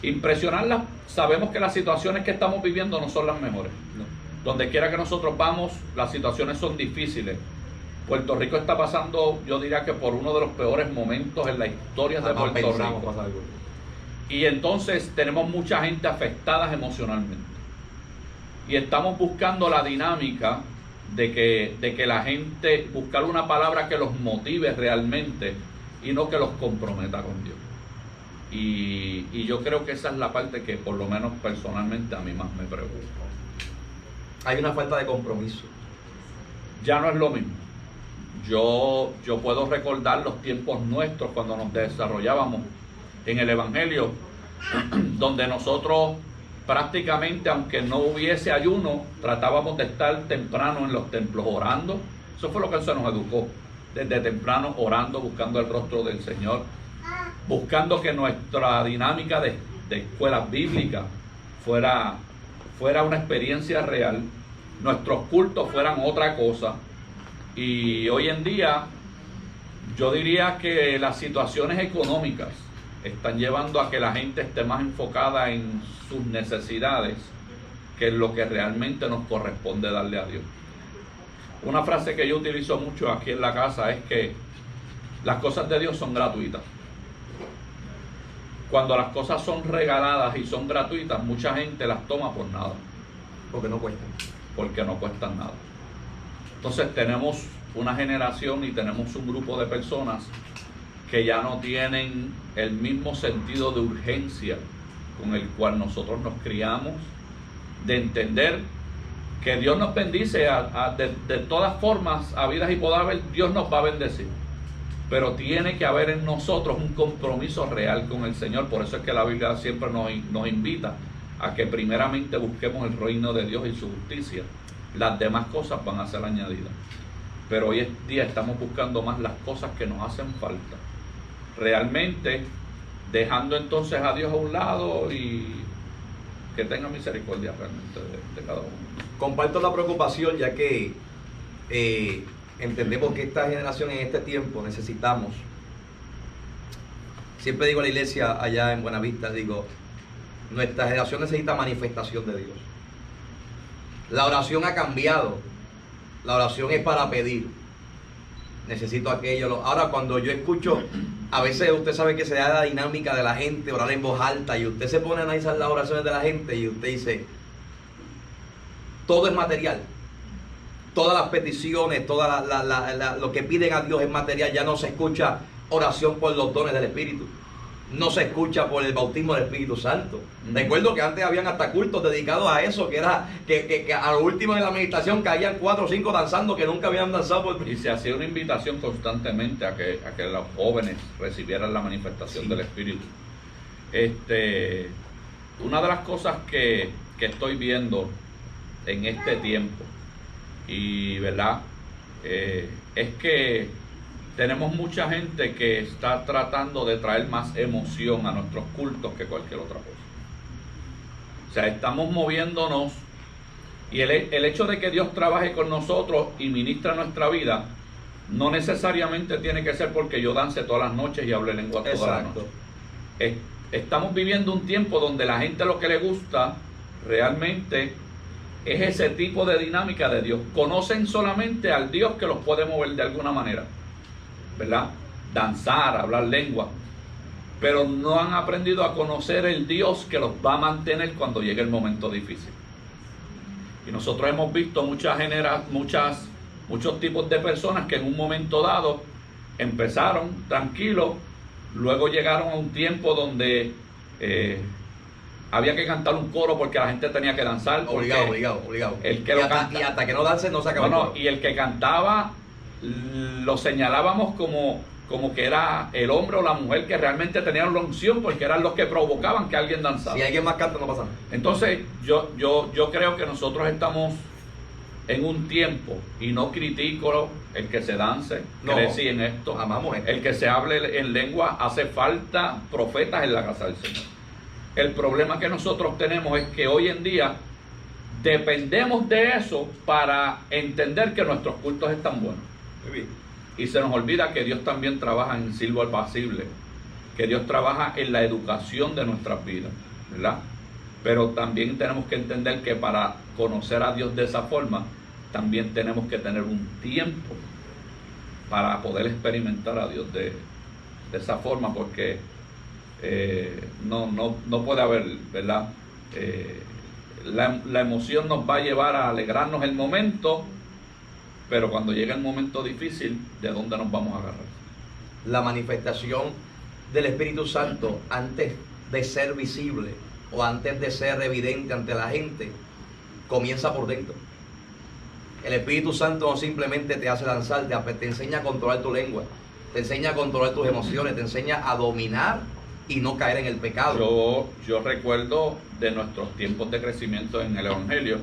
Impresionarla. Sabemos que las situaciones que estamos viviendo no son las mejores. No. Donde quiera que nosotros vamos, las situaciones son difíciles. Puerto Rico está pasando, yo diría que por uno de los peores momentos en la historia de Puerto Rico. Y entonces tenemos mucha gente afectada emocionalmente. Y estamos buscando la dinámica de que la gente, buscar una palabra que los motive realmente y no que los comprometa con Dios. Y yo creo que esa es la parte que por lo menos personalmente a mí más me preocupa. Hay una falta de compromiso. Ya no es lo mismo. Yo puedo recordar los tiempos nuestros cuando nos desarrollábamos en el Evangelio, donde nosotros prácticamente, aunque no hubiese ayuno, tratábamos de estar temprano en los templos orando. Eso fue lo que se nos educó, desde temprano orando, buscando el rostro del Señor, buscando que nuestra dinámica de escuelas bíblicas fuera una experiencia real, nuestros cultos fueran otra cosa. Y hoy en día yo diría que las situaciones económicas están llevando a que la gente esté más enfocada en sus necesidades que en lo que realmente nos corresponde darle a Dios. Una frase que yo utilizo mucho aquí en la casa es que las cosas de Dios son gratuitas. Cuando las cosas son regaladas y son gratuitas, mucha gente las toma por nada. Porque no cuestan. Porque no cuestan nada. Entonces tenemos una generación y tenemos un grupo de personas que ya no tienen el mismo sentido de urgencia con el cual nosotros nos criamos, de entender que Dios nos bendice de todas formas, habidas y por haber, Dios nos va a bendecir. Pero tiene que haber en nosotros un compromiso real con el Señor. Por eso es que la Biblia siempre nos invita a que primeramente busquemos el reino de Dios y su justicia. Las demás cosas van a ser añadidas. Pero hoy en día estamos buscando más las cosas que nos hacen falta. Realmente dejando entonces a Dios a un lado y que tenga misericordia realmente de cada uno. Comparto la preocupación, ya que entendemos que esta generación en este tiempo necesitamos. Siempre digo a la iglesia allá en Buenavista, digo, nuestra generación necesita manifestación de Dios. La oración ha cambiado. La oración es para pedir. Necesito aquello. Ahora, cuando yo escucho, a veces usted sabe que se da la dinámica de la gente, orar en voz alta, y usted se pone a analizar las oraciones de la gente y usted dice, todo es material. Todas las peticiones, lo que piden a Dios es material. Ya no se escucha oración por los dones del Espíritu. No se escucha por el bautismo del Espíritu Santo. Recuerdo que antes habían hasta cultos dedicados a eso, que era que a lo último de la meditación caían 4 o 5 danzando que nunca habían danzado. Y se hacía una invitación constantemente a que los jóvenes recibieran la manifestación del Espíritu. Una de las cosas que estoy viendo en este tiempo, y verdad, es que tenemos mucha gente que está tratando de traer más emoción a nuestros cultos que cualquier otra cosa. sea, estamos moviéndonos y el hecho de que Dios trabaje con nosotros y ministra nuestra vida, no necesariamente tiene que ser porque yo dance todas las noches y hable lengua todas las noches. Estamos viviendo un tiempo donde la gente lo que le gusta realmente es ese tipo de dinámica de Dios. Conocen solamente al Dios que los puede mover de alguna manera, ¿verdad? Danzar, hablar lengua, pero no han aprendido a conocer el Dios que los va a mantener cuando llegue el momento difícil. Y nosotros hemos visto muchos tipos de personas que en un momento dado empezaron tranquilos, luego llegaron a un tiempo donde había que cantar un coro porque la gente tenía que danzar. Obligado. Y hasta que no dancen no se acaba el coro. Y el que cantaba lo señalábamos como que era el hombre o la mujer que realmente tenían la unción, porque eran los que provocaban que alguien danzara. Si alguien más canta no pasa nada. Entonces yo creo que nosotros estamos en un tiempo, y no critico el que se dance, crecí en esto, amamos esto. El que se hable en lengua, hace falta profetas en la casa del Señor. El problema que nosotros tenemos es que hoy en día dependemos de eso para entender que nuestros cultos están buenos. Muy bien. Y se nos olvida que Dios también trabaja en silbo apacible, que Dios trabaja en la educación de nuestras vidas, ¿verdad? Pero también tenemos que entender que para conocer a Dios de esa forma, también tenemos que tener un tiempo para poder experimentar a Dios de esa forma, porque no puede haber, ¿verdad? La emoción nos va a llevar a alegrarnos el momento, pero cuando llega el momento difícil, ¿de dónde nos vamos a agarrar? La manifestación del Espíritu Santo, antes de ser visible o antes de ser evidente ante la gente, comienza por dentro. El Espíritu Santo no simplemente te hace danzar, te enseña a controlar tu lengua, te enseña a controlar tus emociones, te enseña a dominar y no caer en el pecado. Yo recuerdo de nuestros tiempos de crecimiento en el Evangelio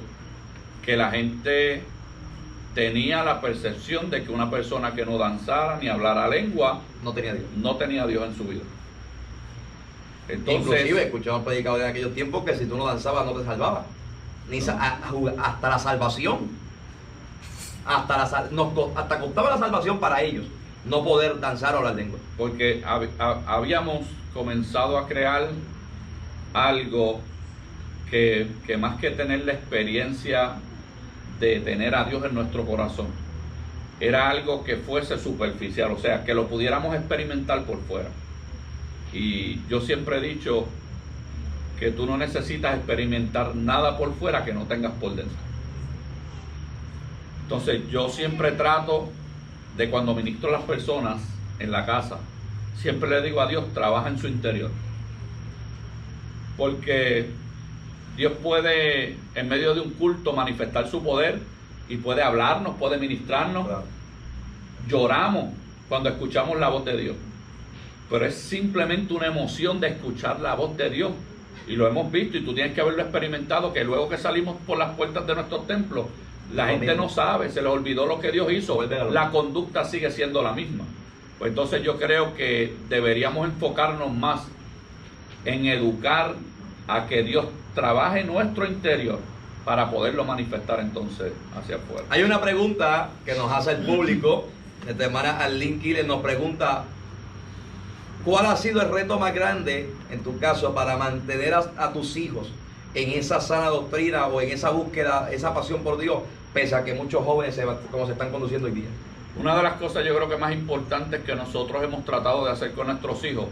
que la gente tenía la percepción de que una persona que no danzara ni hablara lengua no tenía Dios. No tenía Dios en su vida. Entonces, inclusive escuchamos predicadores en aquellos tiempos que si tú no danzabas no te salvabas. Hasta la salvación. Hasta costaba la salvación para ellos no poder danzar o hablar lengua. Porque habíamos comenzado a crear algo que más que tener la experiencia de tener a Dios en nuestro corazón, era algo que fuese superficial, o sea, que lo pudiéramos experimentar por fuera. Y yo siempre he dicho que tú no necesitas experimentar nada por fuera que no tengas por dentro. Entonces yo siempre trato de, cuando ministro a las personas en la casa, siempre le digo a Dios, trabaja en su interior, porque Dios puede en medio de un culto manifestar su poder y puede hablarnos, puede ministrarnos. Claro. Lloramos cuando escuchamos la voz de Dios, pero es simplemente una emoción de escuchar la voz de Dios, y lo hemos visto, y tú tienes que haberlo experimentado, que luego que salimos por las puertas de nuestros templos, la gente no sabe, se le olvidó lo que Dios hizo, la conducta sigue siendo la misma. Pues entonces yo creo que deberíamos enfocarnos más en educar a que Dios trabaje en nuestro interior para poderlo manifestar entonces hacia afuera. Hay una pregunta que nos hace el público. Esta hermana Arlene Quiles nos pregunta: ¿cuál ha sido el reto más grande en tu caso para mantener a tus hijos en esa sana doctrina o en esa búsqueda, esa pasión por Dios, pese a que muchos jóvenes como se están conduciendo hoy día? Una de las cosas yo creo que más importantes que nosotros hemos tratado de hacer con nuestros hijos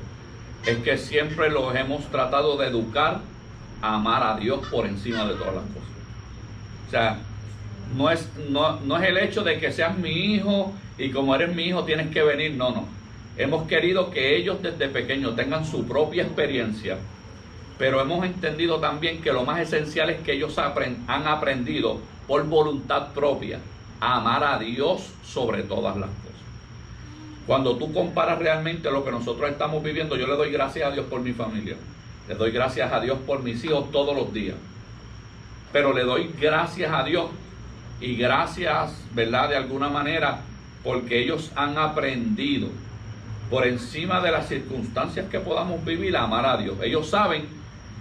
es que siempre los hemos tratado de educar a amar a Dios por encima de todas las cosas. O sea, no es el hecho de que seas mi hijo y como eres mi hijo tienes que venir, no. Hemos querido que ellos desde pequeños tengan su propia experiencia, pero hemos entendido también que lo más esencial es que ellos han aprendido por voluntad propia a amar a Dios sobre todas las cosas. Cuando tú comparas realmente lo que nosotros estamos viviendo, yo le doy gracias a Dios por mi familia, le doy gracias a Dios por mis hijos todos los días, pero le doy gracias a Dios y gracias, ¿verdad?, de alguna manera, porque ellos han aprendido por encima de las circunstancias que podamos vivir a amar a Dios. Ellos saben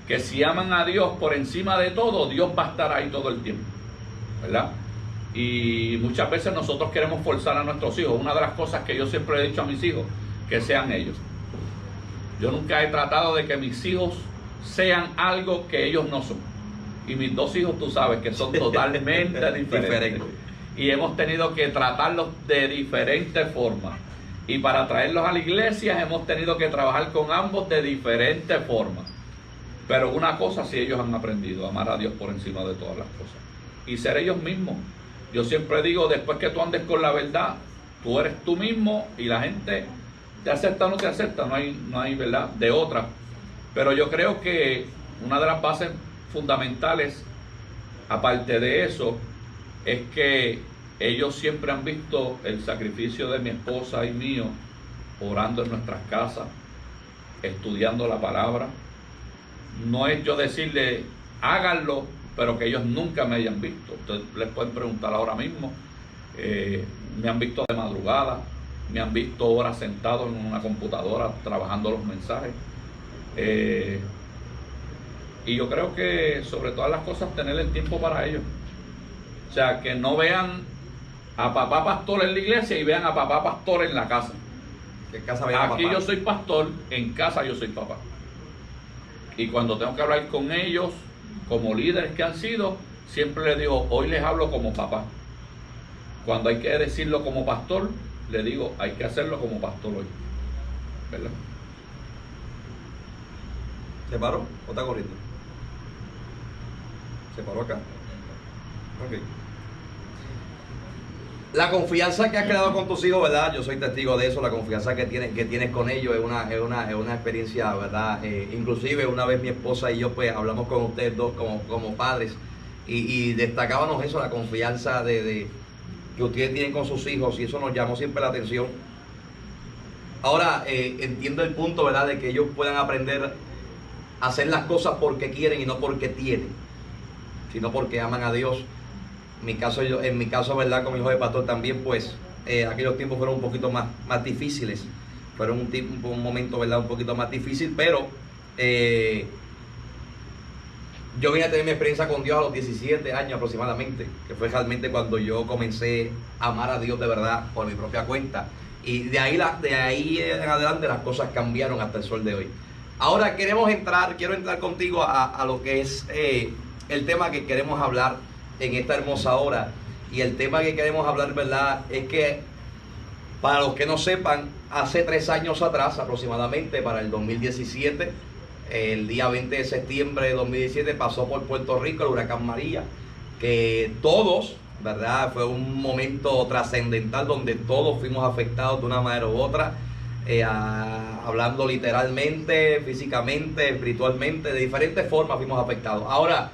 que si aman a Dios por encima de todo, Dios va a estar ahí todo el tiempo, ¿verdad? Y muchas veces nosotros queremos forzar a nuestros hijos. Una de las cosas que yo siempre he dicho a mis hijos, que sean ellos. Yo nunca he tratado de que mis hijos sean algo que ellos no son. Y mis dos hijos, tú sabes, que son totalmente diferentes. Y hemos tenido que tratarlos de diferentes formas. Y para traerlos a la iglesia hemos tenido que trabajar con ambos de diferentes formas. Pero una cosa sí ellos han aprendido, amar a Dios por encima de todas las cosas. Y ser ellos mismos. Yo siempre digo, después que tú andes con la verdad, tú eres tú mismo y la gente te acepta o no te acepta, no hay verdad de otra. Pero yo creo que una de las bases fundamentales, aparte de eso, es que ellos siempre han visto el sacrificio de mi esposa y mío, orando en nuestras casas, estudiando la palabra. No es yo decirle, háganlo, pero que ellos nunca me hayan visto. Ustedes les pueden preguntar ahora mismo. Me han visto de madrugada, me han visto horas sentado en una computadora trabajando los mensajes. Y yo creo que sobre todas las cosas tener el tiempo para ellos. O sea, que no vean a papá pastor en la iglesia y vean a papá pastor en la casa. ¿Qué casa Aquí yo soy pastor, en casa yo soy papá. Y cuando tengo que hablar con ellos, como líderes que han sido, siempre les digo, hoy les hablo como papá. Cuando hay que decirlo como pastor, le digo, hay que hacerlo como pastor hoy. ¿Verdad? ¿Se paró o está corriendo? ¿Se paró acá? Ok. La confianza que has creado con tus hijos, ¿verdad? Yo soy testigo de eso. La confianza que tienes con ellos es una experiencia, ¿verdad? Inclusive una vez mi esposa y yo pues hablamos con ustedes dos como padres y destacábamos eso, la confianza de que ustedes tienen con sus hijos, y eso nos llamó siempre la atención. Ahora entiendo el punto, ¿verdad? De que ellos puedan aprender a hacer las cosas porque quieren y no porque tienen, sino porque aman a Dios. En mi caso, ¿verdad? Con mi hijo de pastor también, pues, aquellos tiempos fueron un poquito más difíciles. Fueron un momento, ¿verdad? Un poquito más difícil, pero yo vine a tener mi experiencia con Dios a los 17 años aproximadamente, que fue realmente cuando yo comencé a amar a Dios de verdad por mi propia cuenta. Y de ahí en adelante las cosas cambiaron hasta el sol de hoy. Ahora quiero entrar contigo a lo que es el tema que queremos hablar en esta hermosa hora. Y el tema que queremos hablar, ¿verdad?, es que, para los que no sepan, hace 3 años atrás, aproximadamente para el 2017, el día 20 de septiembre de 2017, pasó por Puerto Rico el huracán María, que todos, ¿verdad?, fue un momento trascendental donde todos fuimos afectados de una manera u otra, hablando literalmente, físicamente, espiritualmente, de diferentes formas fuimos afectados. Ahora,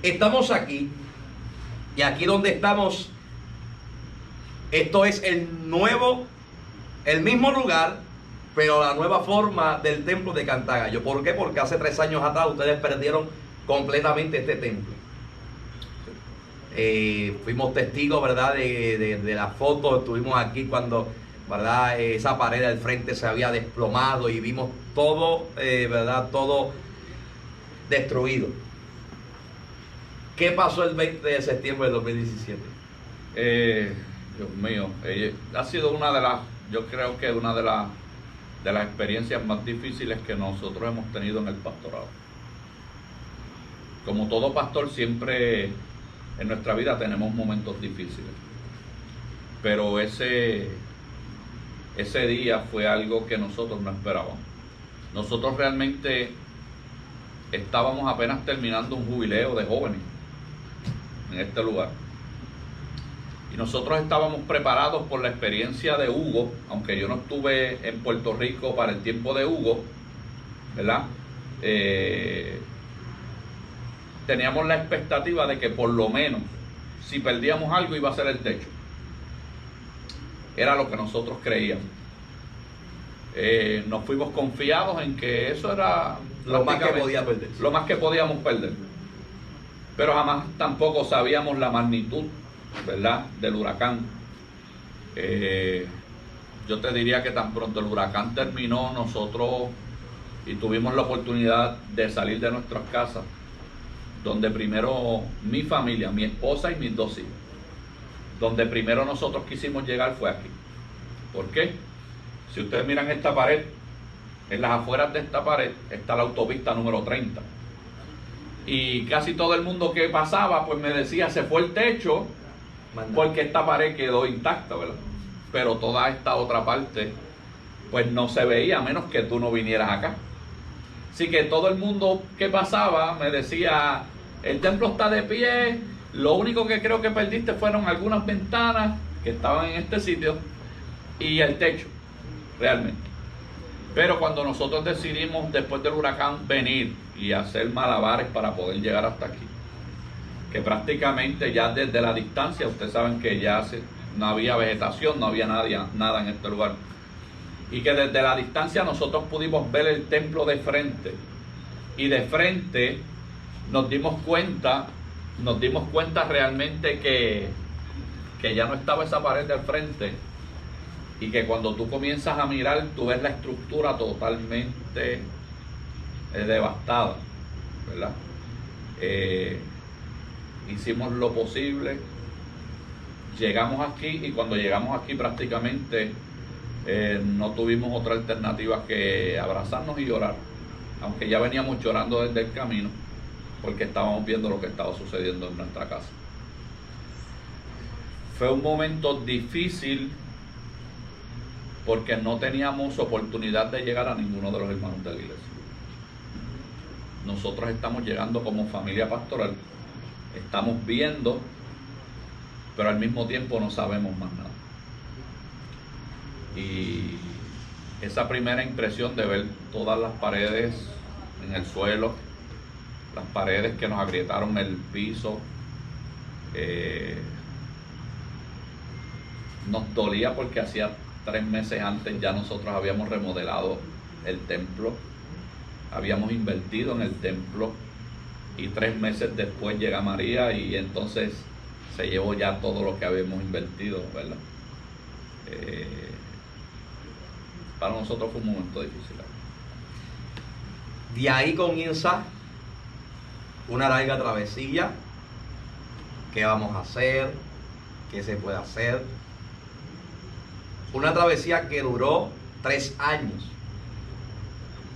estamos aquí. Y aquí donde estamos, esto es el mismo lugar, pero la nueva forma del templo de Cantagallo. ¿Por qué? Porque hace 3 años atrás ustedes perdieron completamente este templo. Fuimos testigos, ¿verdad?, de las fotos. Estuvimos aquí cuando, ¿verdad?, esa pared al frente se había desplomado y vimos todo, ¿verdad?, todo destruido. ¿Qué pasó el 20 de septiembre del 2017? Dios mío, ha sido yo creo que una de las experiencias más difíciles que nosotros hemos tenido en el pastorado. Como todo pastor, siempre en nuestra vida tenemos momentos difíciles. Pero ese día fue algo que nosotros no esperábamos. Nosotros realmente estábamos apenas terminando un jubileo de jóvenes en este lugar. Y nosotros estábamos preparados por la experiencia de Hugo, aunque yo no estuve en Puerto Rico para el tiempo de Hugo, ¿verdad? Teníamos la expectativa de que por lo menos, si perdíamos algo, iba a ser el techo. Era lo que nosotros creíamos. Nos fuimos confiados en que eso era lo más que podía perder. Lo más que podíamos perder. Pero jamás tampoco sabíamos la magnitud, ¿verdad?, del huracán. Yo te diría que tan pronto el huracán terminó, nosotros y tuvimos la oportunidad de salir de nuestras casas, donde primero mi familia, mi esposa y mis 2 hijos, donde primero nosotros quisimos llegar fue aquí. ¿Por qué? Si ustedes miran esta pared, en las afueras de esta pared está la autopista número 30. Y casi todo el mundo que pasaba pues me decía, se fue el techo porque esta pared quedó intacta, ¿verdad? Pero toda esta otra parte pues no se veía, a menos que tú no vinieras acá. Así que todo el mundo que pasaba me decía, el templo está de pie, lo único que creo que perdiste fueron algunas ventanas que estaban en este sitio y el techo, realmente. Pero cuando nosotros decidimos después del huracán venir y hacer malabares para poder llegar hasta aquí, que prácticamente ya desde la distancia, ustedes saben que ya no había vegetación, no había nada en este lugar, y que desde la distancia nosotros pudimos ver el templo de frente, y de frente nos dimos cuenta realmente que ya no estaba esa pared del frente, y que cuando tú comienzas a mirar, tú ves la estructura totalmente devastada, ¿verdad? Hicimos lo posible, llegamos aquí, y cuando llegamos aquí prácticamente no tuvimos otra alternativa que abrazarnos y llorar, aunque ya veníamos llorando desde el camino, porque estábamos viendo lo que estaba sucediendo en nuestra casa. Fue un momento difícil, porque no teníamos oportunidad de llegar a ninguno de los hermanos de la iglesia. Nosotros estamos llegando como familia pastoral, estamos viendo, pero al mismo tiempo no sabemos más nada. Y esa primera impresión de ver todas las paredes en el suelo, las paredes que nos agrietaron el piso, nos dolía, porque hacía 3 meses antes ya nosotros habíamos remodelado el templo, habíamos invertido en el templo, y 3 meses después llega María y entonces se llevó ya todo lo que habíamos invertido, ¿verdad? Para nosotros fue un momento difícil. De ahí comienza una larga travesía. ¿Qué vamos a hacer? ¿Qué se puede hacer? Una travesía que duró 3 años,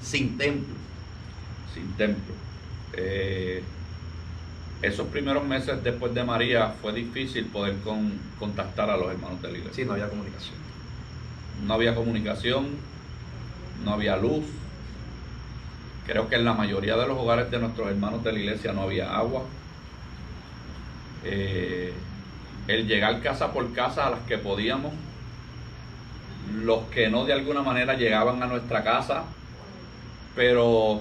sin templo. Sin templo. Esos primeros meses después de María fue difícil poder contactar a los hermanos de la iglesia. Sí, no había comunicación. No había comunicación, no había luz. Creo que en la mayoría de los hogares de nuestros hermanos de la iglesia no había agua. El llegar casa por casa a las que podíamos, los que no de alguna manera llegaban a nuestra casa, pero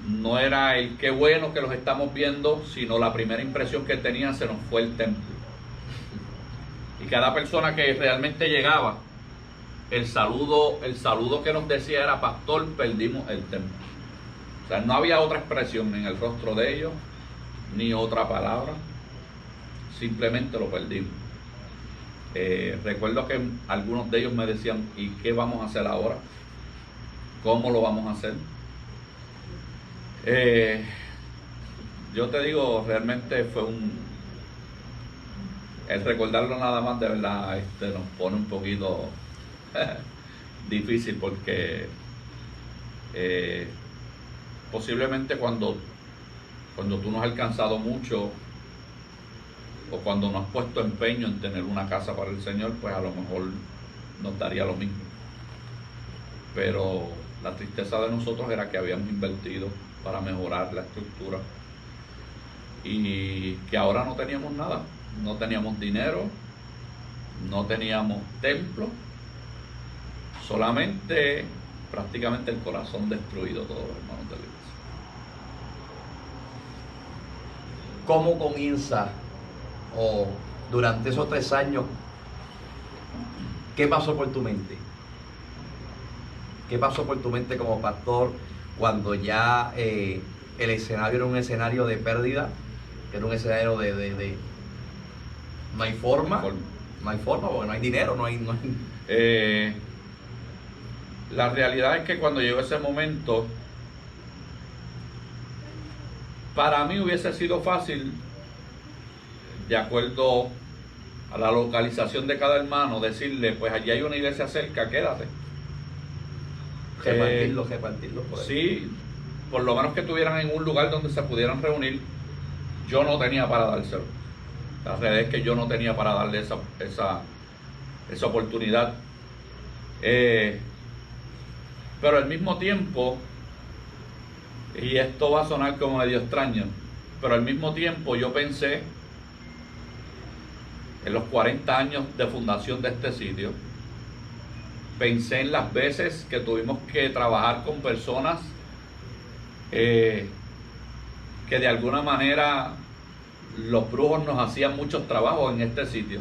no era el qué bueno que los estamos viendo, sino la primera impresión que tenían, se nos fue el templo. Y cada persona que realmente llegaba, el saludo que nos decía era: pastor, perdimos el templo. O sea, no había otra expresión en el rostro de ellos, ni otra palabra, simplemente lo perdimos. Recuerdo que algunos de ellos me decían: ¿y qué vamos a hacer ahora? ¿Cómo lo vamos a hacer? Yo te digo, realmente fue el recordarlo nada más, de verdad, nos pone un poquito difícil, porque posiblemente cuando tú no has alcanzado mucho, o cuando no has puesto empeño en tener una casa para el Señor, pues a lo mejor nos daría lo mismo. Pero la tristeza de nosotros era que habíamos invertido para mejorar la estructura, y que ahora no teníamos nada. No teníamos dinero, no teníamos templo, solamente prácticamente el corazón destruido, todos los hermanos de la iglesia. ¿Cómo comienza, o durante esos 3 años, qué pasó por tu mente? ¿Qué pasó por tu mente como pastor cuando ya el escenario era un escenario de pérdida? Era un escenario de no hay forma, no hay forma, porque no hay dinero, no hay... La realidad es que cuando llegó ese momento, para mí hubiese sido fácil, de acuerdo a la localización de cada hermano, decirle, pues allí hay una iglesia cerca, quédate. Repartirlo por ahí. Sí, por lo menos que estuvieran en un lugar donde se pudieran reunir. Yo no tenía para dárselo. La realidad es que yo no tenía para darle esa oportunidad. Pero al mismo tiempo, y esto va a sonar como medio extraño, pero al mismo tiempo yo pensé en los 40 años de fundación de este sitio, pensé en las veces que tuvimos que trabajar con personas que de alguna manera los brujos nos hacían muchos trabajos en este sitio,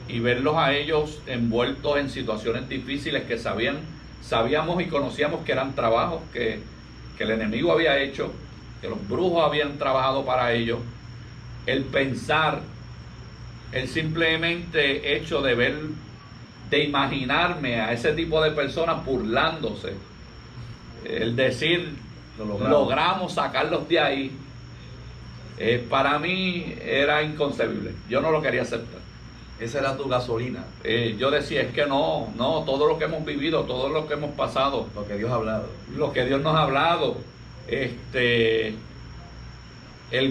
y verlos a ellos envueltos en situaciones difíciles que sabíamos y conocíamos que eran trabajos que el enemigo había hecho, que los brujos habían trabajado para ellos. El pensar, el simplemente hecho de imaginarme a ese tipo de personas burlándose, el decir, logramos sacarlos de ahí, para mí era inconcebible. Yo no lo quería aceptar. Esa era tu gasolina. Yo decía, es que no, todo lo que hemos vivido, todo lo que hemos pasado, Lo que Dios ha hablado. lo que Dios nos ha hablado, el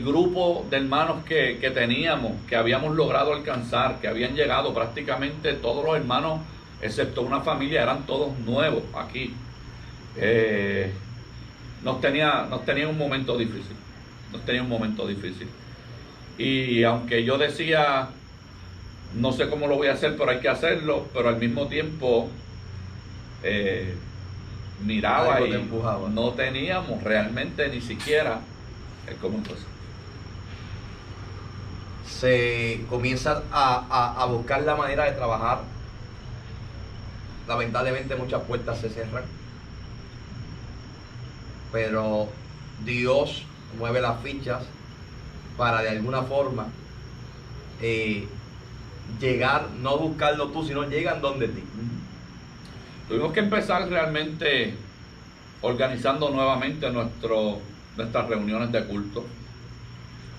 grupo de hermanos que teníamos, que habíamos logrado alcanzar, que habían llegado prácticamente todos los hermanos, excepto una familia, eran todos nuevos aquí. Nos tenía un momento difícil. Y aunque yo decía, no sé cómo lo voy a hacer, pero hay que hacerlo, pero al mismo tiempo miraba Algo y te empujaba. no teníamos realmente ni siquiera el cómo empezar. Se comienza a buscar la manera de trabajar. Lamentablemente muchas puertas se cierran, pero Dios mueve las fichas para de alguna forma llegar, no buscarlo tú, sino llegan donde ti. Tuvimos que empezar realmente organizando nuevamente nuestras reuniones de culto.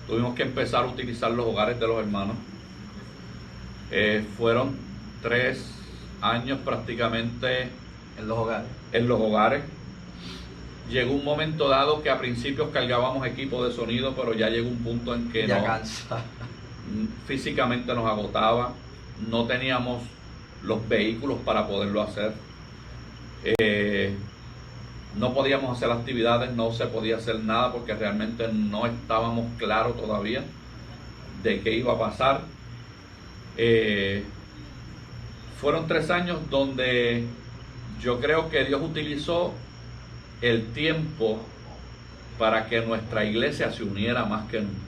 Tuvimos que empezar a utilizar los hogares de los hermanos. Fueron 3 años prácticamente En los hogares. en los hogares. Llegó un momento dado que a principios cargábamos equipo de sonido, pero ya llegó un punto en que Ya no, cansa. físicamente nos agotaba, no teníamos los vehículos para poderlo hacer, no podíamos hacer actividades, no se podía hacer nada porque realmente no estábamos claros todavía de qué iba a pasar. Fueron 3 años donde yo creo que Dios utilizó el tiempo para que nuestra iglesia se uniera más que nunca.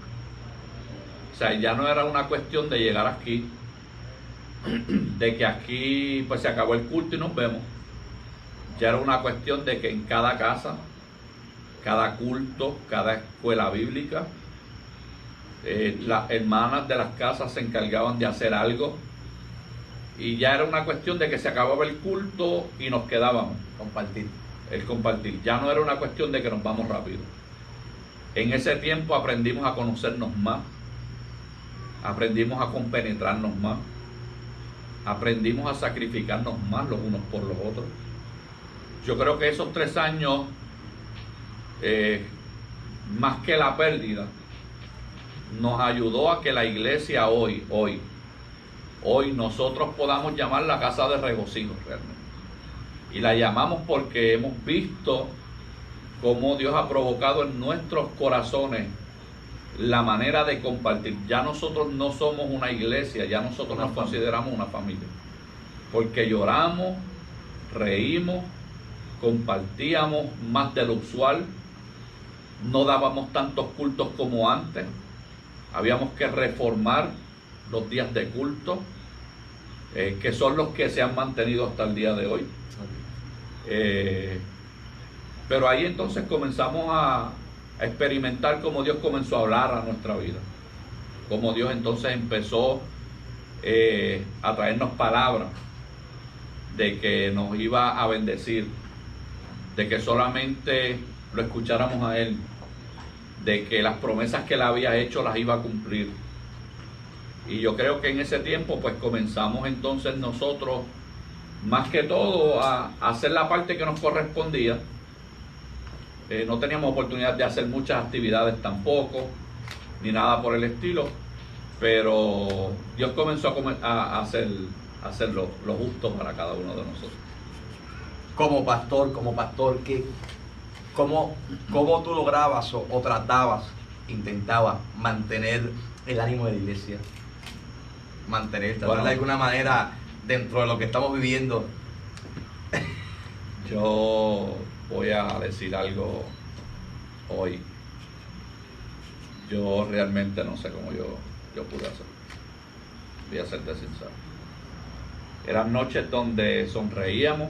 O sea, ya no era una cuestión de llegar aquí, de que aquí pues se acabó el culto y nos vemos. Ya era una cuestión de que en cada casa, cada culto, cada escuela bíblica, las hermanas de las casas se encargaban de hacer algo, y ya era una cuestión de que se acababa el culto y nos quedábamos. Compartir. El compartir. Ya no era una cuestión de que nos vamos rápido. En ese tiempo aprendimos a conocernos más, aprendimos a compenetrarnos más, aprendimos a sacrificarnos más los unos por los otros. Yo creo que esos 3 años, más que la pérdida, nos ayudó a que la iglesia hoy nosotros podamos llamar la casa de regocijo realmente. Y la llamamos porque hemos visto cómo Dios ha provocado en nuestros corazones la manera de compartir. Ya nosotros no somos una iglesia, ya nosotros nos consideramos una familia. Porque lloramos, reímos, compartíamos más de lo usual, no dábamos tantos cultos como antes, habíamos que reformar los días de culto, que son los que se han mantenido hasta el día de hoy. Pero ahí entonces comenzamos a experimentar cómo Dios comenzó a hablar a nuestra vida, cómo Dios entonces empezó a traernos palabras, de que nos iba a bendecir, de que solamente lo escucháramos a Él, de que las promesas que Él había hecho las iba a cumplir. Y yo creo que en ese tiempo pues comenzamos entonces nosotros más que todo a hacer la parte que nos correspondía. No teníamos oportunidad de hacer muchas actividades tampoco, ni nada por el estilo, pero Dios comenzó a hacer lo justo para cada uno de nosotros. Como pastor, ¿cómo tú lograbas o tratabas, intentabas mantener el ánimo de la iglesia? Tratar de alguna manera dentro de lo que estamos viviendo. Yo voy a decir algo hoy. Yo realmente no sé cómo yo pude hacerlo. Voy a serte sincero. Eran noches donde sonreíamos.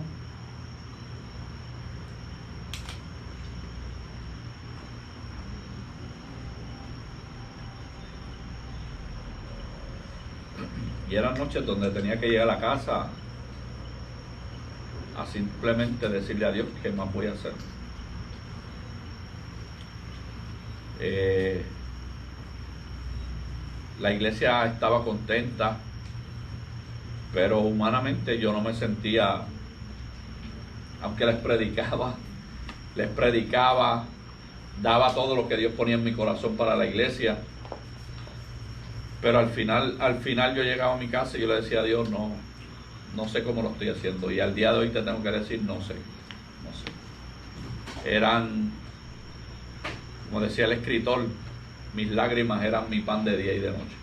Y eran noches donde tenía que llegar a la casa a simplemente decirle a Dios qué más voy a hacer. La iglesia estaba contenta, pero humanamente yo no me sentía, aunque les predicaba, daba todo lo que Dios ponía en mi corazón para la iglesia. Pero al final yo llegaba a mi casa y yo le decía a Dios, no sé cómo lo estoy haciendo. Y al día de hoy te tengo que decir, no sé. Eran, como decía el escritor, mis lágrimas eran mi pan de día y de noche.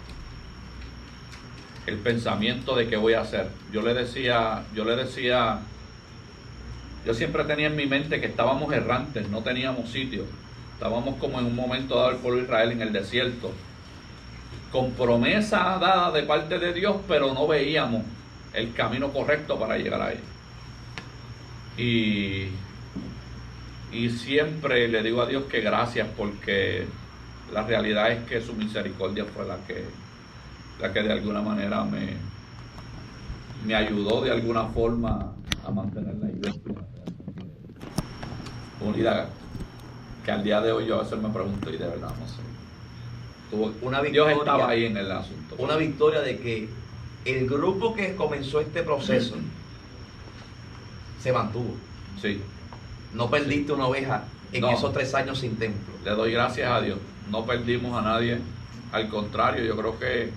El pensamiento de qué voy a hacer. Yo siempre tenía en mi mente que estábamos errantes, no teníamos sitio. Estábamos como en un momento dado el pueblo de Israel en el desierto, con promesa dada de parte de Dios, pero no veíamos el camino correcto para llegar a él. Y siempre le digo a Dios que gracias, porque la realidad es que su misericordia fue la que de alguna manera me ayudó de alguna forma a mantener la iglesia unida, que al día de hoy yo a veces me pregunto y de verdad no sé. Una victoria, Dios estaba ahí en el asunto. Una victoria de que el grupo que comenzó este proceso se mantuvo. Sí. No perdiste una oveja en esos 3 años sin templo. Le doy gracias a Dios. No perdimos a nadie. Al contrario, yo creo que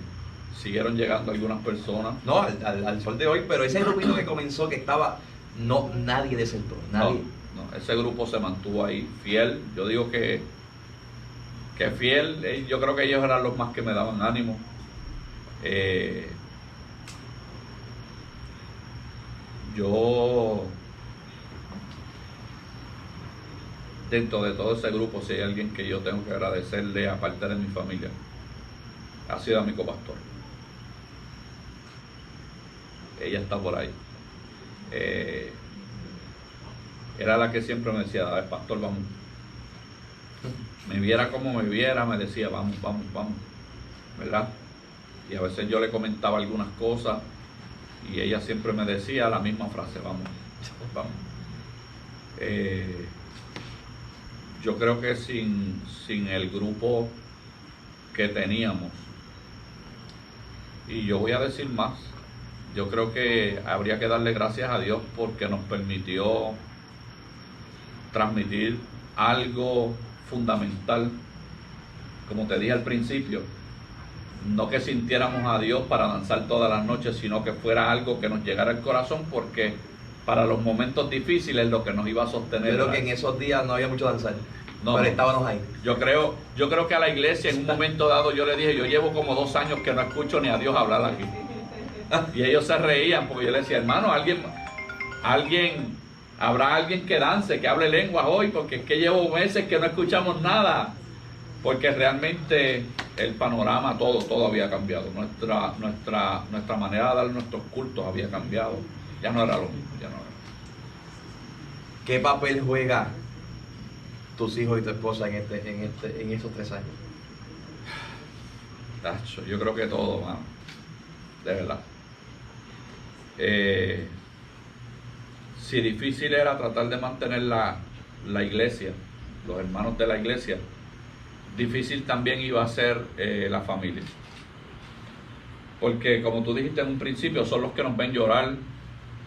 siguieron llegando algunas personas. No, al sol de hoy, pero ese grupito que comenzó, que estaba, nadie desertó, nadie. No, ese grupo se mantuvo ahí, fiel. Yo digo que fiel, yo creo que ellos eran los más que me daban ánimo. Yo, dentro de todo ese grupo, si hay alguien que yo tengo que agradecerle, aparte de mi familia, ha sido a mi copastor. Ella está por ahí. Era la que siempre me decía, a ver, pastor, vamos. Me viera como me viera, me decía, vamos, ¿verdad? Y a veces yo le comentaba algunas cosas y ella siempre me decía la misma frase, vamos. Yo creo que sin el grupo que teníamos, y yo voy a decir más, yo creo que habría que darle gracias a Dios porque nos permitió transmitir algo fundamental, como te dije al principio, no que sintiéramos a Dios para danzar todas las noches, sino que fuera algo que nos llegara al corazón, porque para los momentos difíciles lo que nos iba a sostener. Yo creo que en esos días no había mucho danzar, pero estábamos ahí. Yo creo que a la iglesia en un momento dado yo le dije, yo llevo como 2 años que no escucho ni a Dios hablar aquí. Y ellos se reían porque yo les decía, hermano, habrá alguien que dance, que hable lenguas hoy, porque es que llevo meses que no escuchamos nada. Porque realmente el panorama, todo había cambiado. Nuestra manera de dar nuestros cultos había cambiado. Ya no era lo mismo, ya no era. ¿Qué papel juega tus hijos y tu esposa en esos 3 años? Tacho, yo creo que todo, mano. De verdad. si difícil era tratar de mantener la iglesia, los hermanos de la iglesia, difícil también iba a ser la familia. Porque como tú dijiste en un principio, son los que nos ven llorar,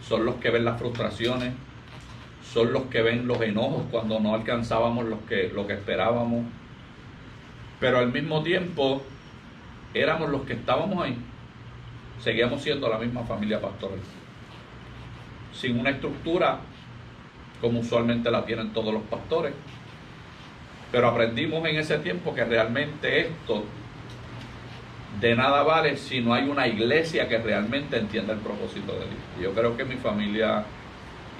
son los que ven las frustraciones, son los que ven los enojos cuando no alcanzábamos lo que esperábamos. Pero al mismo tiempo éramos los que estábamos ahí. Seguíamos siendo la misma familia pastoral, sin una estructura como usualmente la tienen todos los pastores. Pero aprendimos en ese tiempo que realmente esto de nada vale si no hay una iglesia que realmente entienda el propósito de Dios. Yo creo que mi familia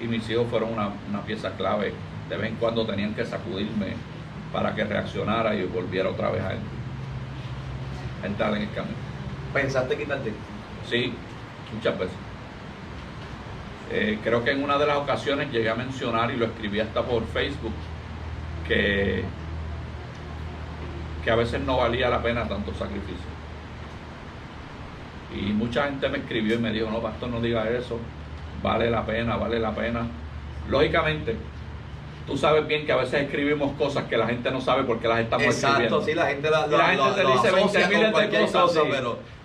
y mis hijos fueron una pieza clave. De vez en cuando tenían que sacudirme para que reaccionara y volviera otra vez a entrar en el camino. ¿Pensaste quitarte? Sí, muchas veces. Creo que en una de las ocasiones llegué a mencionar, y lo escribí hasta por Facebook, que a veces no valía la pena tanto sacrificio. Y mucha gente me escribió y me dijo, no, pastor, no diga eso, vale la pena, vale la pena. Lógicamente, tú sabes bien que a veces escribimos cosas que la gente no sabe porque las estamos escribiendo. Exacto, sí, la gente te dice 20.000 de cosas, cosa, sí,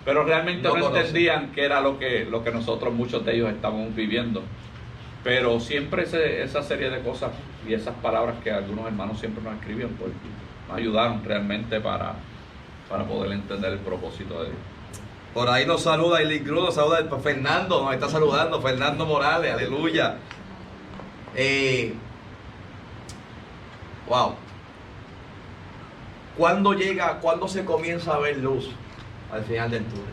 pero realmente no entendían qué era lo que nosotros, muchos de ellos, estábamos viviendo. Pero siempre esa serie de cosas y esas palabras que algunos hermanos siempre nos escribían, pues nos ayudaron realmente para poder entender el propósito de Dios. Por ahí nos saluda Eileen Cruz, nos saluda Fernando, nos está saludando, Fernando Morales, aleluya. Wow. ¿Cuándo se comienza a ver luz al final del túnel?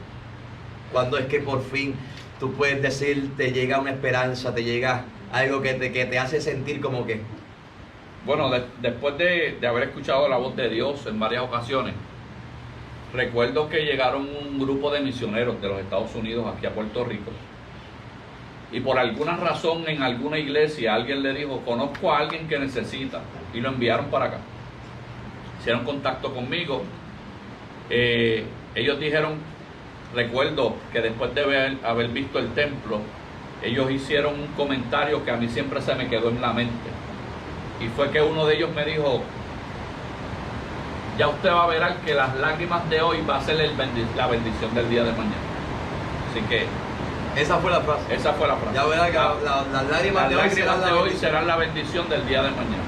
¿Cuándo es que por fin tú puedes decir, te llega una esperanza, te llega algo que te hace sentir como que? Bueno, después de haber escuchado la voz de Dios en varias ocasiones, recuerdo que llegaron un grupo de misioneros de los Estados Unidos aquí a Puerto Rico, y por alguna razón en alguna iglesia alguien le dijo, conozco a alguien que necesita, y lo enviaron para acá. Hicieron contacto conmigo. Ellos dijeron, recuerdo que después de haber visto el templo, ellos hicieron un comentario que a mí siempre se me quedó en la mente, y fue que uno de ellos me dijo, ya usted va a ver que las lágrimas de hoy va a ser la bendición del día de mañana. Así que esa fue la frase. Esa fue la frase. Ya verá que las lágrimas de hoy serán la bendición del día de mañana.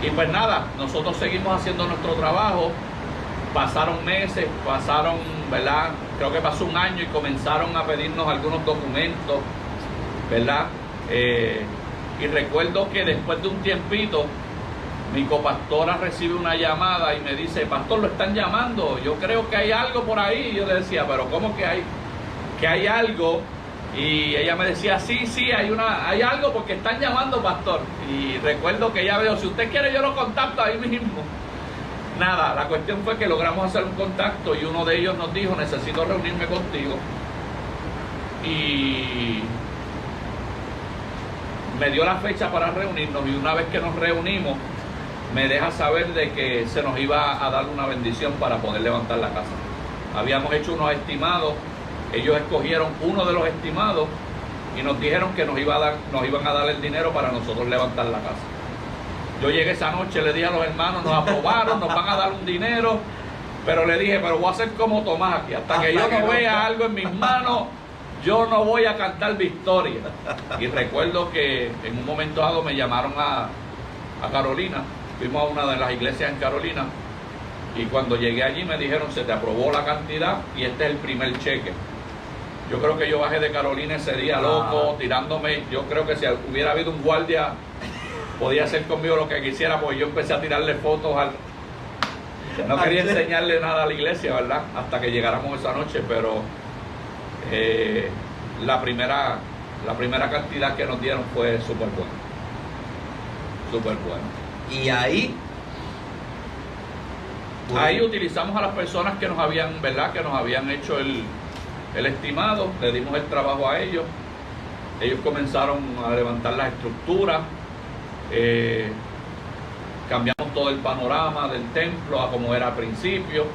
Y pues nada, nosotros seguimos haciendo nuestro trabajo. Pasaron meses, ¿verdad? Creo que pasó un año y comenzaron a pedirnos algunos documentos, ¿verdad? Y recuerdo que después de un tiempito, mi copastora recibe una llamada y me dice, pastor, lo están llamando, yo creo que hay algo por ahí. Y yo le decía, pero ¿cómo que hay algo? Y ella me decía, sí, hay algo porque están llamando, pastor. Y recuerdo que ella me dijo, si usted quiere yo lo contacto ahí mismo. Nada, la cuestión fue que logramos hacer un contacto y uno de ellos nos dijo, necesito reunirme contigo. Y me dio la fecha para reunirnos, y una vez que nos reunimos, me deja saber de que se nos iba a dar una bendición para poder levantar la casa. Habíamos hecho unos estimados, ellos escogieron uno de los estimados y nos dijeron que nos iban a dar el dinero para nosotros levantar la casa. Yo llegué esa noche, le dije a los hermanos, nos aprobaron, nos van a dar un dinero, pero le dije, pero voy a hacer como Tomás aquí, hasta que yo no vea algo en mis manos, yo no voy a cantar victoria. Y recuerdo que en un momento dado me llamaron a Carolina. Fuimos a una de las iglesias en Carolina, y cuando llegué allí me dijeron, se te aprobó la cantidad y este es el primer cheque. Yo creo que yo bajé de Carolina ese día loco, tirándome. Yo creo que si hubiera habido un guardia, podía hacer conmigo lo que quisiera, porque yo empecé a tirarle fotos no quería enseñarle nada a la iglesia, ¿verdad? Hasta que llegáramos esa noche, pero la primera cantidad que nos dieron fue súper buena. Súper buena. Y ahí utilizamos a las personas que nos habían, ¿verdad? Que nos habían hecho el estimado, le dimos el trabajo a ellos. Ellos comenzaron a levantar las estructuras, cambiamos todo el panorama del templo a como era al principio.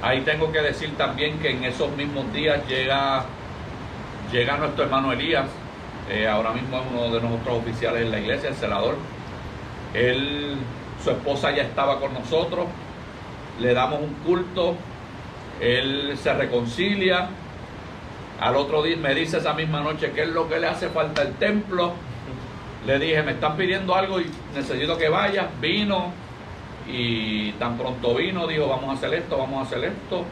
Ahí tengo que decir también que en esos mismos días llega nuestro hermano Elías ahora mismo es uno de nuestros oficiales en la iglesia, el celador. Su esposa ya estaba con nosotros, le damos un culto, él se reconcilia. Al otro día me dice esa misma noche qué es lo que le hace falta al templo. Le dije, me están pidiendo algo y necesito que vayas. Vino y tan pronto vino, dijo, vamos a hacer esto, vamos a hacer esto.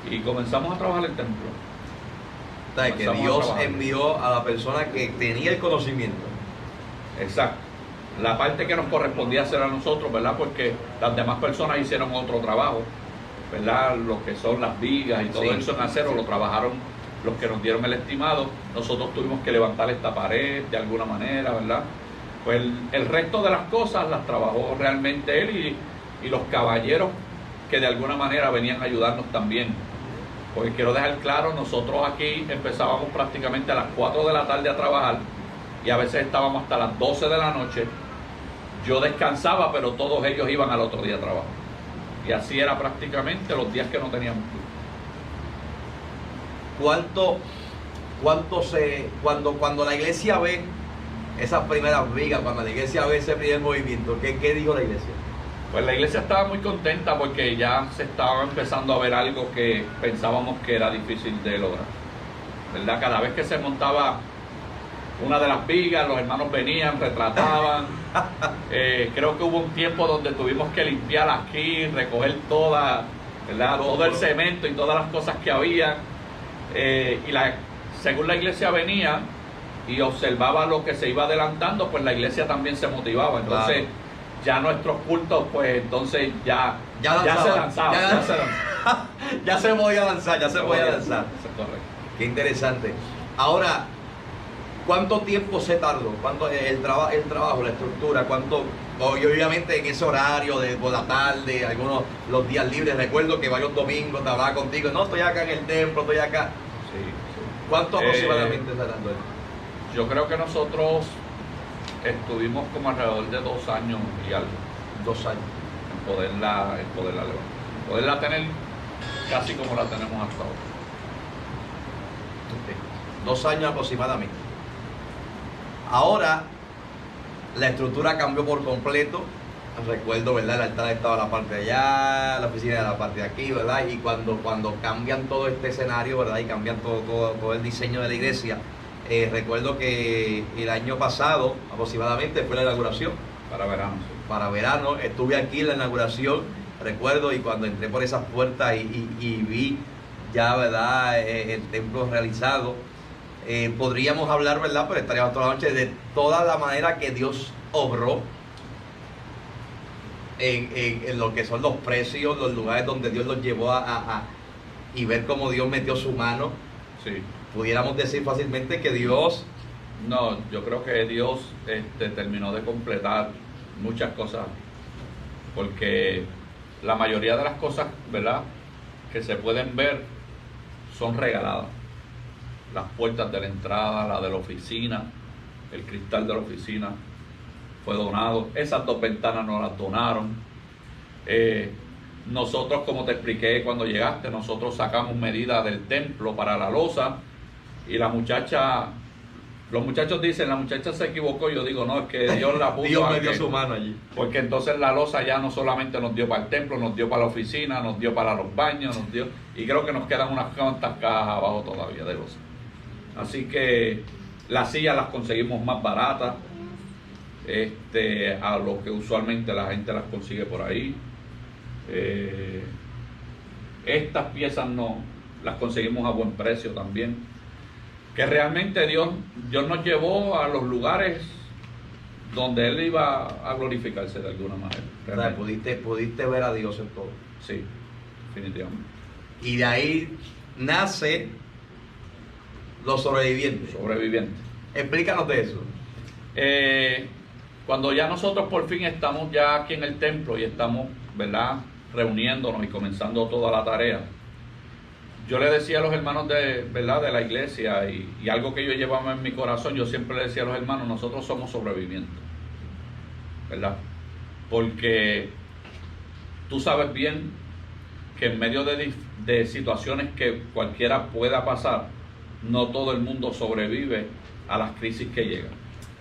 Y comenzamos a trabajar el templo. O sea, que Dios envió a la persona que tenía el conocimiento. Exacto. La parte que nos correspondía hacer a nosotros, ¿verdad? Porque las demás personas hicieron otro trabajo, ¿verdad? Lo que son las vigas y todo eso en acero lo trabajaron los que nos dieron el estimado. Nosotros tuvimos que levantar esta pared de alguna manera, ¿verdad? Pues el resto de las cosas las trabajó realmente él y los caballeros que de alguna manera venían a ayudarnos también. Porque quiero dejar claro, nosotros aquí empezábamos prácticamente a las 4 de la tarde a trabajar y a veces estábamos hasta las 12 de la noche. Yo descansaba, pero todos ellos iban al otro día a trabajar. Y así era prácticamente los días que no teníamos turno. Cuando la iglesia ve esas primeras vigas, cuando la iglesia ve ese primer movimiento, ¿qué dijo la iglesia? Pues la iglesia estaba muy contenta porque ya se estaba empezando a ver algo que pensábamos que era difícil de lograr, ¿verdad? Cada vez que se montaba una de las vigas, los hermanos venían, retrataban. Creo que hubo un tiempo donde tuvimos que limpiar aquí, recoger toda, ¿verdad? Todo el cemento y todas las cosas que había. Según la iglesia venía y observaba lo que se iba adelantando, pues la iglesia también se motivaba. Entonces, claro, ya nuestros cultos, pues entonces ya se lanzaba. Ya se podía lanzar, Eso es correcto. Qué interesante. Ahora, ¿cuánto tiempo se tardó? ¿Cuánto el trabajo, la estructura? ¿Cuánto? Obviamente en ese horario de por la tarde, algunos los días libres. Recuerdo que varios domingos te hablaba contigo. No, estoy acá en el templo, estoy acá. Sí. ¿Cuánto aproximadamente se tardó? Yo creo que nosotros estuvimos como alrededor de 2 años y algo. 2 años. En poderla levantar. Poderla tener casi como la tenemos hasta ahora. Okay. 2 años aproximadamente. Ahora la estructura cambió por completo. Recuerdo, ¿verdad? El altar estaba en la parte de allá, la oficina de la parte de aquí, ¿verdad? Y cuando cambian todo este escenario, ¿verdad? Y cambian todo el diseño de la iglesia. Recuerdo que el año pasado aproximadamente fue la inauguración. Para verano. Sí. Para verano, estuve aquí en la inauguración, recuerdo, y cuando entré por esas puertas y vi ya, ¿verdad? El templo realizado. Podríamos hablar, ¿verdad? Pero estaríamos toda la noche de toda la manera que Dios obró en lo que son los precios, los lugares donde Dios los llevó y ver cómo Dios metió su mano. Sí. Pudiéramos decir fácilmente que Dios... No, yo creo que Dios terminó de completar muchas cosas, porque la mayoría de las cosas, ¿verdad?, que se pueden ver son regaladas. Las puertas de la entrada, la de la oficina, el cristal de la oficina fue donado. Esas 2 ventanas nos las donaron. Nosotros, como te expliqué cuando llegaste, nosotros sacamos medidas del templo para la losa y los muchachos dicen, la muchacha se equivocó. Yo digo, no, es que Dios la puso. Dios metió su mano allí. Porque entonces la losa ya no solamente nos dio para el templo, nos dio para la oficina, nos dio para los baños, y creo que nos quedan unas cuantas cajas abajo todavía de losa. Así que las sillas las conseguimos más baratas, a lo que usualmente la gente las consigue por ahí. Estas piezas no las conseguimos a buen precio también. Que realmente Dios nos llevó a los lugares donde Él iba a glorificarse de alguna manera. O sea, pudiste ver a Dios en todo. Sí, definitivamente. Y de ahí nace los sobrevivientes. Explícanos de eso. Cuando ya nosotros por fin estamos ya aquí en el templo y estamos, ¿verdad?, reuniéndonos y comenzando toda la tarea, yo le decía a los hermanos de la iglesia y algo que yo llevaba en mi corazón, yo siempre le decía a los hermanos, nosotros somos sobrevivientes, ¿verdad? Porque tú sabes bien que en medio de situaciones que cualquiera pueda pasar, no todo el mundo sobrevive a las crisis que llegan.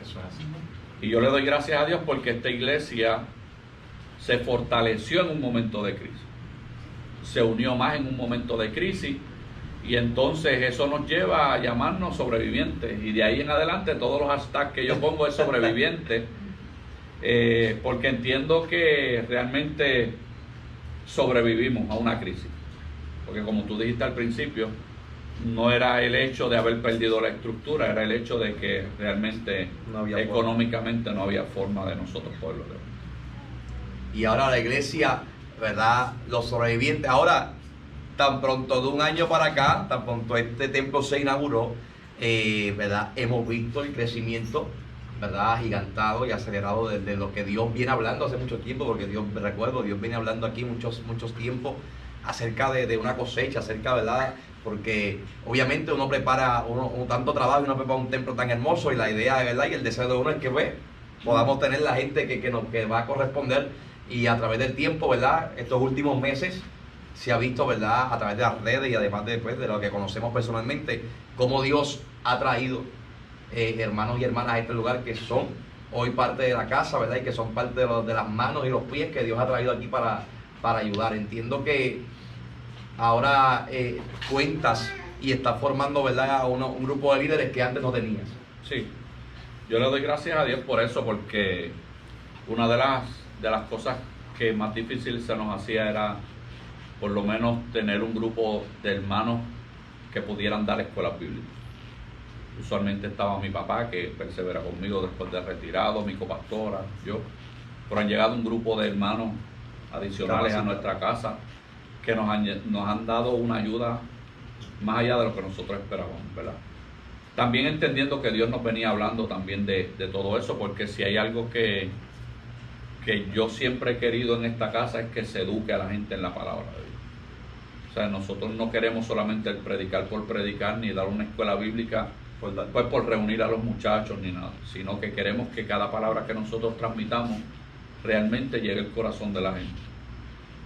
Eso es así. Y yo le doy gracias a Dios porque esta iglesia se fortaleció en un momento de crisis, se unió más en un momento de crisis, y entonces eso nos lleva a llamarnos sobrevivientes, y de ahí en adelante todos los hashtags que yo pongo es sobreviviente, porque entiendo que realmente sobrevivimos a una crisis, porque como tú dijiste al principio, no era el hecho de haber perdido la estructura, era el hecho de que realmente No había económicamente no había forma de nosotros poderlo lograr. Y ahora la iglesia, ¿verdad? Los sobrevivientes, ahora, tan pronto de un año para acá, tan pronto este templo se inauguró, ¿verdad? Hemos visto el crecimiento, ¿verdad? Agigantado y acelerado de lo que Dios viene hablando hace mucho tiempo, porque Dios, me recuerdo, Dios viene hablando aquí muchos tiempos acerca de una cosecha, acerca, ¿verdad? Porque obviamente uno prepara un tanto trabajo y uno prepara un templo tan hermoso, y la idea, ¿verdad? Y el deseo de uno es que podamos tener la gente que va a corresponder. Y a través del tiempo, ¿verdad? Estos últimos meses se ha visto, ¿verdad? A través de las redes y además de lo que conocemos personalmente, cómo Dios ha traído hermanos y hermanas a este lugar que son hoy parte de la casa, ¿verdad? Y que son parte de las manos y los pies que Dios ha traído aquí para ayudar. Entiendo que ahora cuentas y estás formando, ¿verdad? Un grupo de líderes que antes no tenías. Sí, yo le doy gracias a Dios por eso, porque una de las cosas que más difícil se nos hacía era por lo menos tener un grupo de hermanos que pudieran dar escuelas bíblicas. Usualmente estaba mi papá, que persevera conmigo después de retirado, mi copastora, yo, pero han llegado un grupo de hermanos adicionales a nuestra casa que nos han dado una ayuda más allá de lo que nosotros esperábamos, ¿verdad? También entendiendo que Dios nos venía hablando también de todo eso, porque si hay algo que yo siempre he querido en esta casa es que se eduque a la gente en la palabra de Dios. O sea, nosotros no queremos solamente el predicar por predicar, ni dar una escuela bíblica pues por reunir a los muchachos ni nada, sino que queremos que cada palabra que nosotros transmitamos realmente llegue al corazón de la gente.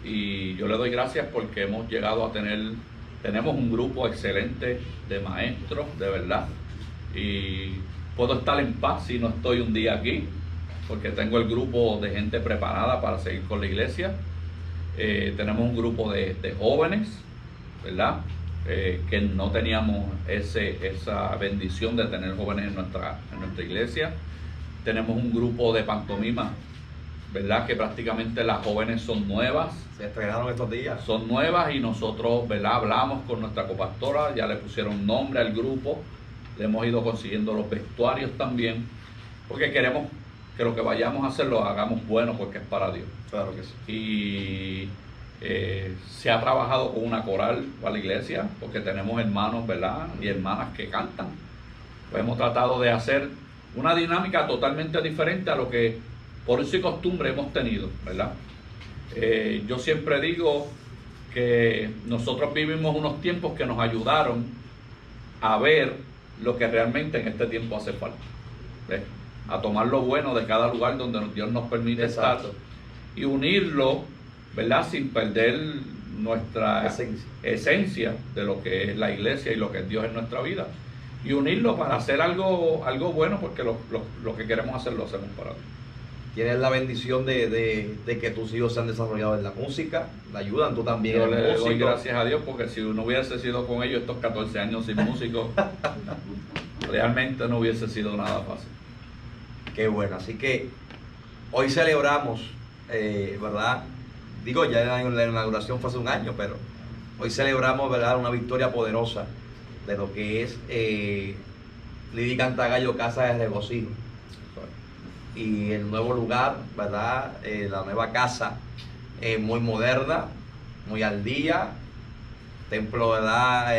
Y yo le doy gracias porque hemos llegado a tenemos un grupo excelente de maestros, de verdad, y puedo estar en paz si no estoy un día aquí, porque tengo el grupo de gente preparada para seguir con la iglesia. Tenemos un grupo de jóvenes, ¿verdad? Que no teníamos esa bendición de tener jóvenes en nuestra iglesia. Tenemos un grupo de pantomima, ¿verdad? Que prácticamente las jóvenes son nuevas. Se estrenaron estos días. Son nuevas y nosotros, ¿verdad? Hablamos con nuestra copastora, ya le pusieron nombre al grupo, le hemos ido consiguiendo los vestuarios también, porque queremos que lo que vayamos a hacer lo hagamos bueno, porque es para Dios. Claro que sí. Y se ha trabajado con una coral para la iglesia, porque tenemos hermanos, ¿verdad? Y hermanas que cantan. Pues hemos tratado de hacer una dinámica totalmente diferente a lo que por eso y costumbre hemos tenido, ¿verdad? Yo siempre digo que nosotros vivimos unos tiempos que nos ayudaron a ver lo que realmente en este tiempo hace falta, ¿ves? A tomar lo bueno de cada lugar donde Dios nos permite estar y unirlo, ¿verdad? Sin perder nuestra esencia de lo que es la iglesia y lo que es Dios en nuestra vida, y unirlo para hacer algo bueno, porque lo que queremos hacer lo hacemos para Dios. Tienes la bendición de que tus hijos se han desarrollado en la música, la ayudan, tú también. Yo le doy gracias a Dios, porque si no hubiese sido con ellos estos 14 años sin músicos, realmente no hubiese sido nada fácil. Qué bueno, así que hoy celebramos, ¿verdad? Digo, ya la inauguración fue hace un año, pero hoy celebramos, ¿verdad? Una victoria poderosa de lo que es Lidia Cantagallo Casa de Regocijo. Y el nuevo lugar, ¿verdad? La nueva casa, muy moderna, muy al día. Templo, ¿verdad?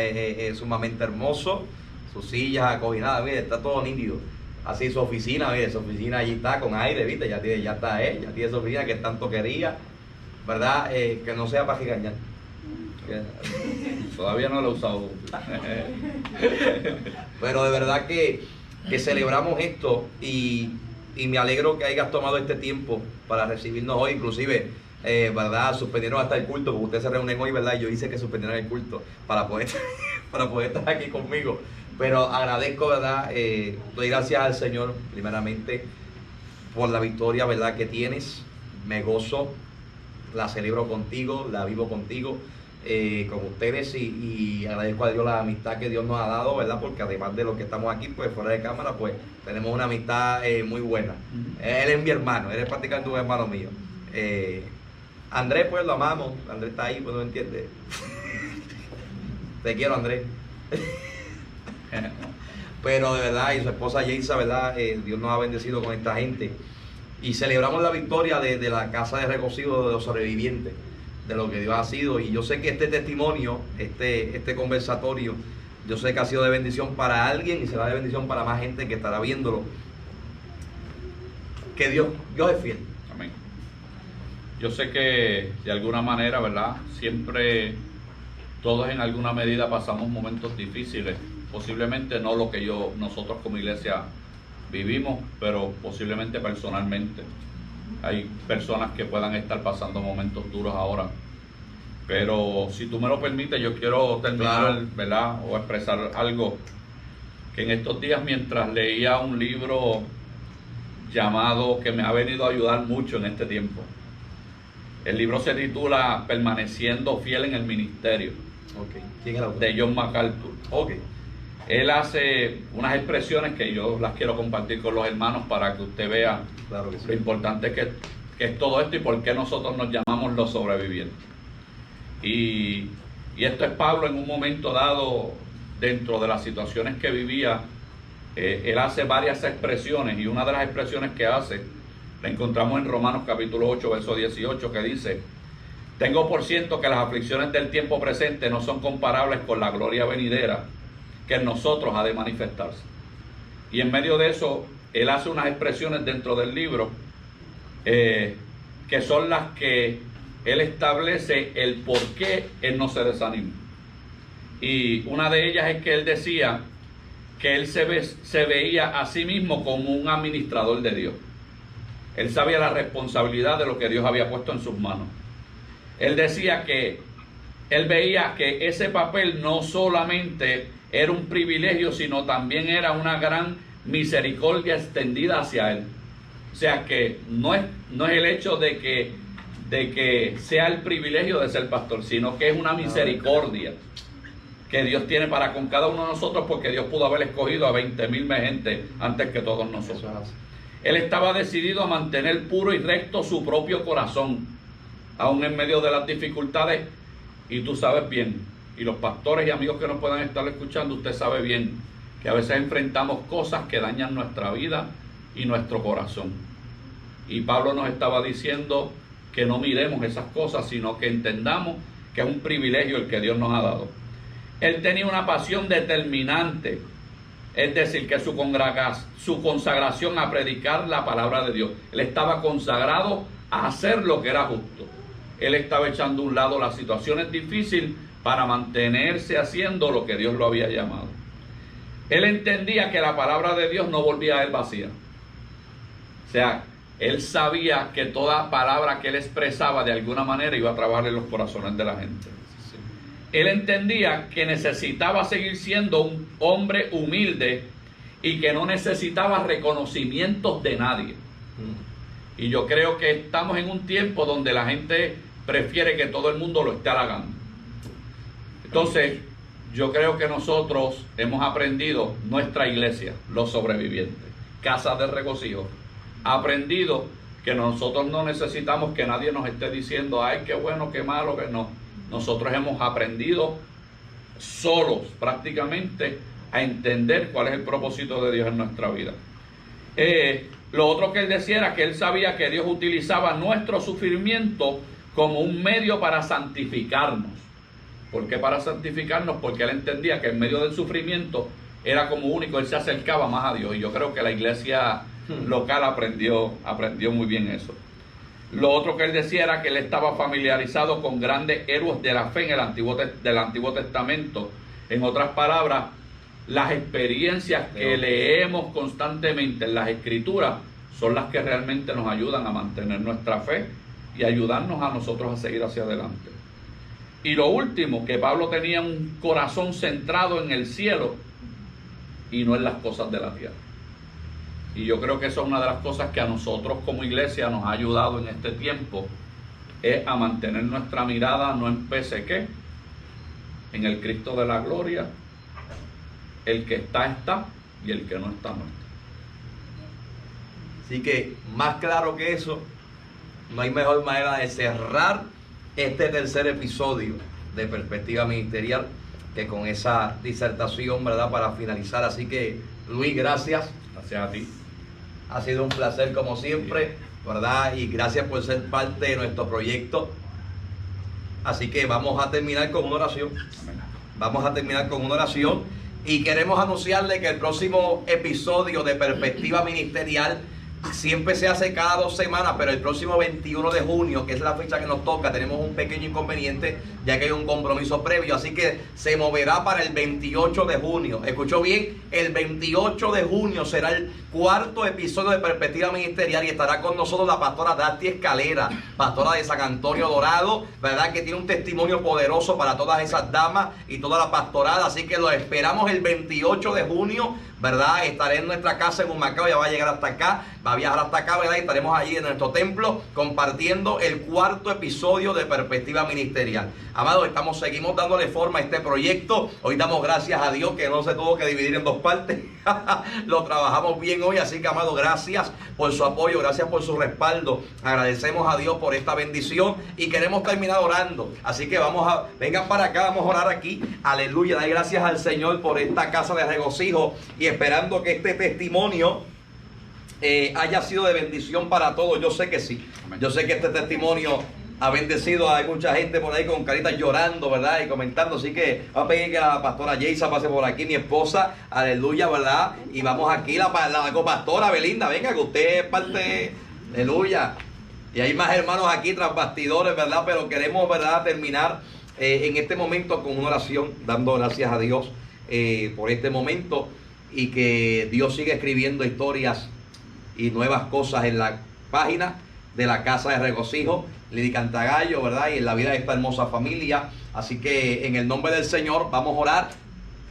Sumamente hermoso. Sus sillas acoginadas, mire, está todo nítido. Así su oficina, mire, su oficina allí está con aire, ¿viste? Ya tiene su oficina que tanto quería, ¿verdad? Que no sea para regañar. Todavía no lo he usado. Pero de verdad que celebramos esto y me alegro que hayas tomado este tiempo para recibirnos hoy. Inclusive, ¿verdad? Suspendieron hasta el culto, porque ustedes se reúnen hoy, ¿verdad? Yo hice que suspendieran el culto para poder estar aquí conmigo. Pero agradezco, ¿verdad? Doy gracias al Señor, primeramente, por la victoria, ¿verdad?, que tienes. Me gozo, la celebro contigo, la vivo contigo, con ustedes, y agradezco a Dios la amistad que Dios nos ha dado, ¿verdad? Porque además de lo que estamos aquí, pues fuera de cámara, pues tenemos una amistad muy buena. Él es mi hermano, él es prácticamente un hermano mío. Andrés, pues lo amamos. Andrés está ahí, pues no entiende. Te quiero, Andrés. Pero de verdad, y su esposa Yeisa, ¿verdad? Dios nos ha bendecido con esta gente. Y celebramos la victoria de la casa de regocijo de los sobrevivientes, de lo que Dios ha sido. Y yo sé que este testimonio, este conversatorio, yo sé que ha sido de bendición para alguien y será de bendición para más gente que estará viéndolo. Que Dios es fiel. Amén. Yo sé que de alguna manera, ¿verdad? Siempre todos en alguna medida pasamos momentos difíciles. Posiblemente no lo que nosotros como iglesia vivimos, pero posiblemente personalmente. Hay personas que puedan estar pasando momentos duros ahora. Pero si tú me lo permites, yo quiero terminar, claro, ¿verdad? O expresar algo que en estos días, mientras leía un libro llamado, que me ha venido a ayudar mucho en este tiempo. El libro se titula Permaneciendo fiel en el ministerio. Okay. ¿Quién es el autor? De John MacArthur. Okay. Él hace unas expresiones que yo las quiero compartir con los hermanos para que usted vea, claro que sí, lo importante que es todo esto y por qué nosotros nos llamamos los sobrevivientes. Y esto es Pablo en un momento dado, dentro de las situaciones que vivía. Él hace varias expresiones, y una de las expresiones que hace la encontramos en Romanos capítulo 8, verso 18, que dice: tengo por cierto que las aflicciones del tiempo presente no son comparables con la gloria venidera que en nosotros ha de manifestarse. Y en medio de eso, él hace unas expresiones dentro del libro que son las que él establece el por qué él no se desanima. Y una de ellas es que él decía que él se veía a sí mismo como un administrador de Dios. Él sabía la responsabilidad de lo que Dios había puesto en sus manos. Él decía que él veía que ese papel no solamente era un privilegio, sino también era una gran misericordia extendida hacia él. O sea que no es el hecho de que sea el privilegio de ser pastor, sino que es una misericordia que Dios tiene para con cada uno de nosotros, porque Dios pudo haber escogido a 20,000 gente antes que todos nosotros. Él estaba decidido a mantener puro y recto su propio corazón, aún en medio de las dificultades. Y tú sabes bien, y los pastores y amigos que nos puedan estar escuchando, usted sabe bien que a veces enfrentamos cosas que dañan nuestra vida y nuestro corazón. Y Pablo nos estaba diciendo que no miremos esas cosas, sino que entendamos que es un privilegio el que Dios nos ha dado. Él tenía una pasión determinante, es decir, que su consagración a predicar la palabra de Dios. Él estaba consagrado a hacer lo que era justo. Él estaba echando a un lado las situaciones difíciles para mantenerse haciendo lo que Dios lo había llamado. Él entendía que la palabra de Dios no volvía a él vacía. O sea, él sabía que toda palabra que él expresaba de alguna manera iba a trabajar en los corazones de la gente. Él entendía que necesitaba seguir siendo un hombre humilde y que no necesitaba reconocimientos de nadie. Y yo creo que estamos en un tiempo donde la gente prefiere que todo el mundo lo esté halagando. Entonces, yo creo que nosotros hemos aprendido, nuestra iglesia, los sobrevivientes, Casa de Regocijo, ha aprendido que nosotros no necesitamos que nadie nos esté diciendo, ay, qué bueno, qué malo, que no. Nosotros hemos aprendido solos prácticamente a entender cuál es el propósito de Dios en nuestra vida. Lo otro que él decía era que él sabía que Dios utilizaba nuestro sufrimiento como un medio para santificarnos. ¿Por qué para santificarnos? Porque él entendía que en medio del sufrimiento era como único, él se acercaba más a Dios. Y yo creo que la iglesia local aprendió muy bien eso. Lo otro que él decía era que él estaba familiarizado con grandes héroes de la fe en del Antiguo Testamento. En otras palabras, las experiencias que leemos constantemente en las Escrituras son las que realmente nos ayudan a mantener nuestra fe y ayudarnos a nosotros a seguir hacia adelante. Y lo último, que Pablo tenía un corazón centrado en el cielo y no en las cosas de la tierra. Y yo creo que eso es una de las cosas que a nosotros como iglesia nos ha ayudado en este tiempo, es a mantener nuestra mirada no en PSQ, en el Cristo de la gloria. El que está, y el que no está, no está. Así que más claro que eso, no hay mejor manera de cerrar este tercer episodio de Perspectiva Ministerial que con esa disertación, ¿verdad? Para finalizar. Así que, Luis, gracias. Gracias a ti. Ha sido un placer como siempre, ¿verdad? Y gracias por ser parte de nuestro proyecto. Así que vamos a terminar con una oración. Amén. Vamos a terminar con una oración. Y queremos anunciarle que el próximo episodio de Perspectiva Ministerial siempre se hace cada 2 semanas, pero el próximo 21 de junio, que es la fecha que nos toca, tenemos un pequeño inconveniente, ya que hay un compromiso previo, así que se moverá para el 28 de junio. ¿Escuchó bien? El 28 de junio será el 4.º episodio de Perspectiva Ministerial y estará con nosotros la pastora Dasti Escalera, pastora de San Antonio Dorado, ¿verdad? Que tiene un testimonio poderoso para todas esas damas y toda la pastorada, así que lo esperamos el 28 de junio, ¿verdad? Estaré en nuestra casa en Humacao, ya va a llegar hasta acá, va a viajar hasta acá, ¿verdad? Y estaremos allí en nuestro templo compartiendo el 4.º episodio de Perspectiva Ministerial. Amados, seguimos dándole forma a este proyecto. Hoy damos gracias a Dios que no se tuvo que dividir en 2 partes. Lo trabajamos bien hoy, así que, amados, gracias por su apoyo, gracias por su respaldo. Agradecemos a Dios por esta bendición y queremos terminar orando. Así que vengan para acá, vamos a orar aquí. Aleluya, dar gracias al Señor por esta casa de regocijo y esperando que este testimonio haya sido de bendición para todos. Yo sé que sí. Yo sé que este testimonio ha bendecido. Hay mucha gente por ahí con caritas llorando, ¿verdad? Y comentando. Así que va a pedir que la pastora Yeisa pase por aquí, mi esposa. Aleluya, ¿verdad? Y vamos aquí, la copastora Belinda. Venga, que usted es parte. Aleluya. Y hay más hermanos aquí tras bastidores, ¿verdad? Pero queremos, ¿verdad?, terminar en este momento con una oración, dando gracias a Dios por este momento y que Dios siga escribiendo historias y nuevas cosas en la página de la Casa de Regocijo, Lidy Cantagallo, ¿verdad? Y en la vida de esta hermosa familia. Así que en el nombre del Señor vamos a orar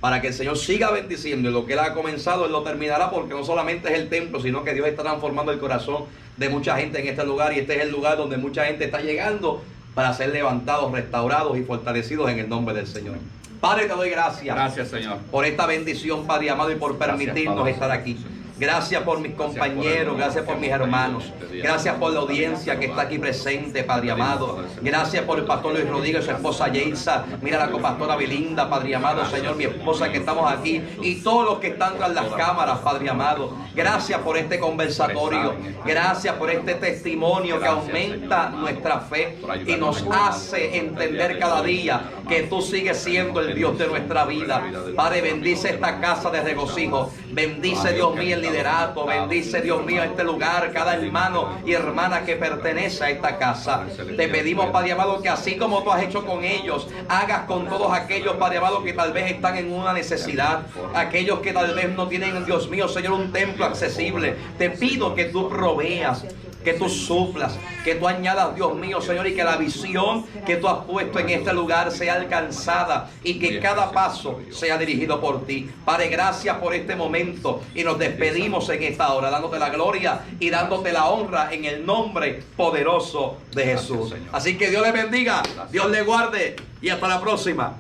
para que el Señor siga bendiciendo, y lo que Él ha comenzado Él lo terminará, porque no solamente es el templo, sino que Dios está transformando el corazón de mucha gente en este lugar, y este es el lugar donde mucha gente está llegando para ser levantados, restaurados y fortalecidos en el nombre del Señor. Padre, te doy gracias. Gracias, Señor, por esta bendición, Padre amado, y por permitirnos Padre, estar aquí. Gracias por mis compañeros, gracias por mis hermanos, gracias por la audiencia que está aquí presente, Padre amado. Gracias por el pastor Luis Rodríguez, su esposa Yeisa, mira la copastora Belinda, Padre amado, Señor, mi esposa que estamos aquí, y todos los que están tras las cámaras, Padre amado. Gracias por este conversatorio, gracias por este testimonio que aumenta nuestra fe y nos hace entender cada día que tú sigues siendo el Dios de nuestra vida. Padre, bendice esta casa de regocijo, bendice, Dios mío, el liderato, bendice, Dios mío, este lugar, cada hermano y hermana que pertenece a esta casa. Te pedimos, Padre amado, que así como tú has hecho con ellos, hagas con todos aquellos, Padre amado, que tal vez están en una necesidad, aquellos que tal vez no tienen, Dios mío, Señor, un templo accesible. Te pido que tú proveas, que tú suplas, que tú añadas, Dios mío, Señor, y que la visión que tú has puesto en este lugar sea alcanzada y que cada paso sea dirigido por ti. Padre, gracias por este momento y nos despedimos en esta hora, dándote la gloria y dándote la honra en el nombre poderoso de Jesús. Así que Dios le bendiga, Dios le guarde y hasta la próxima.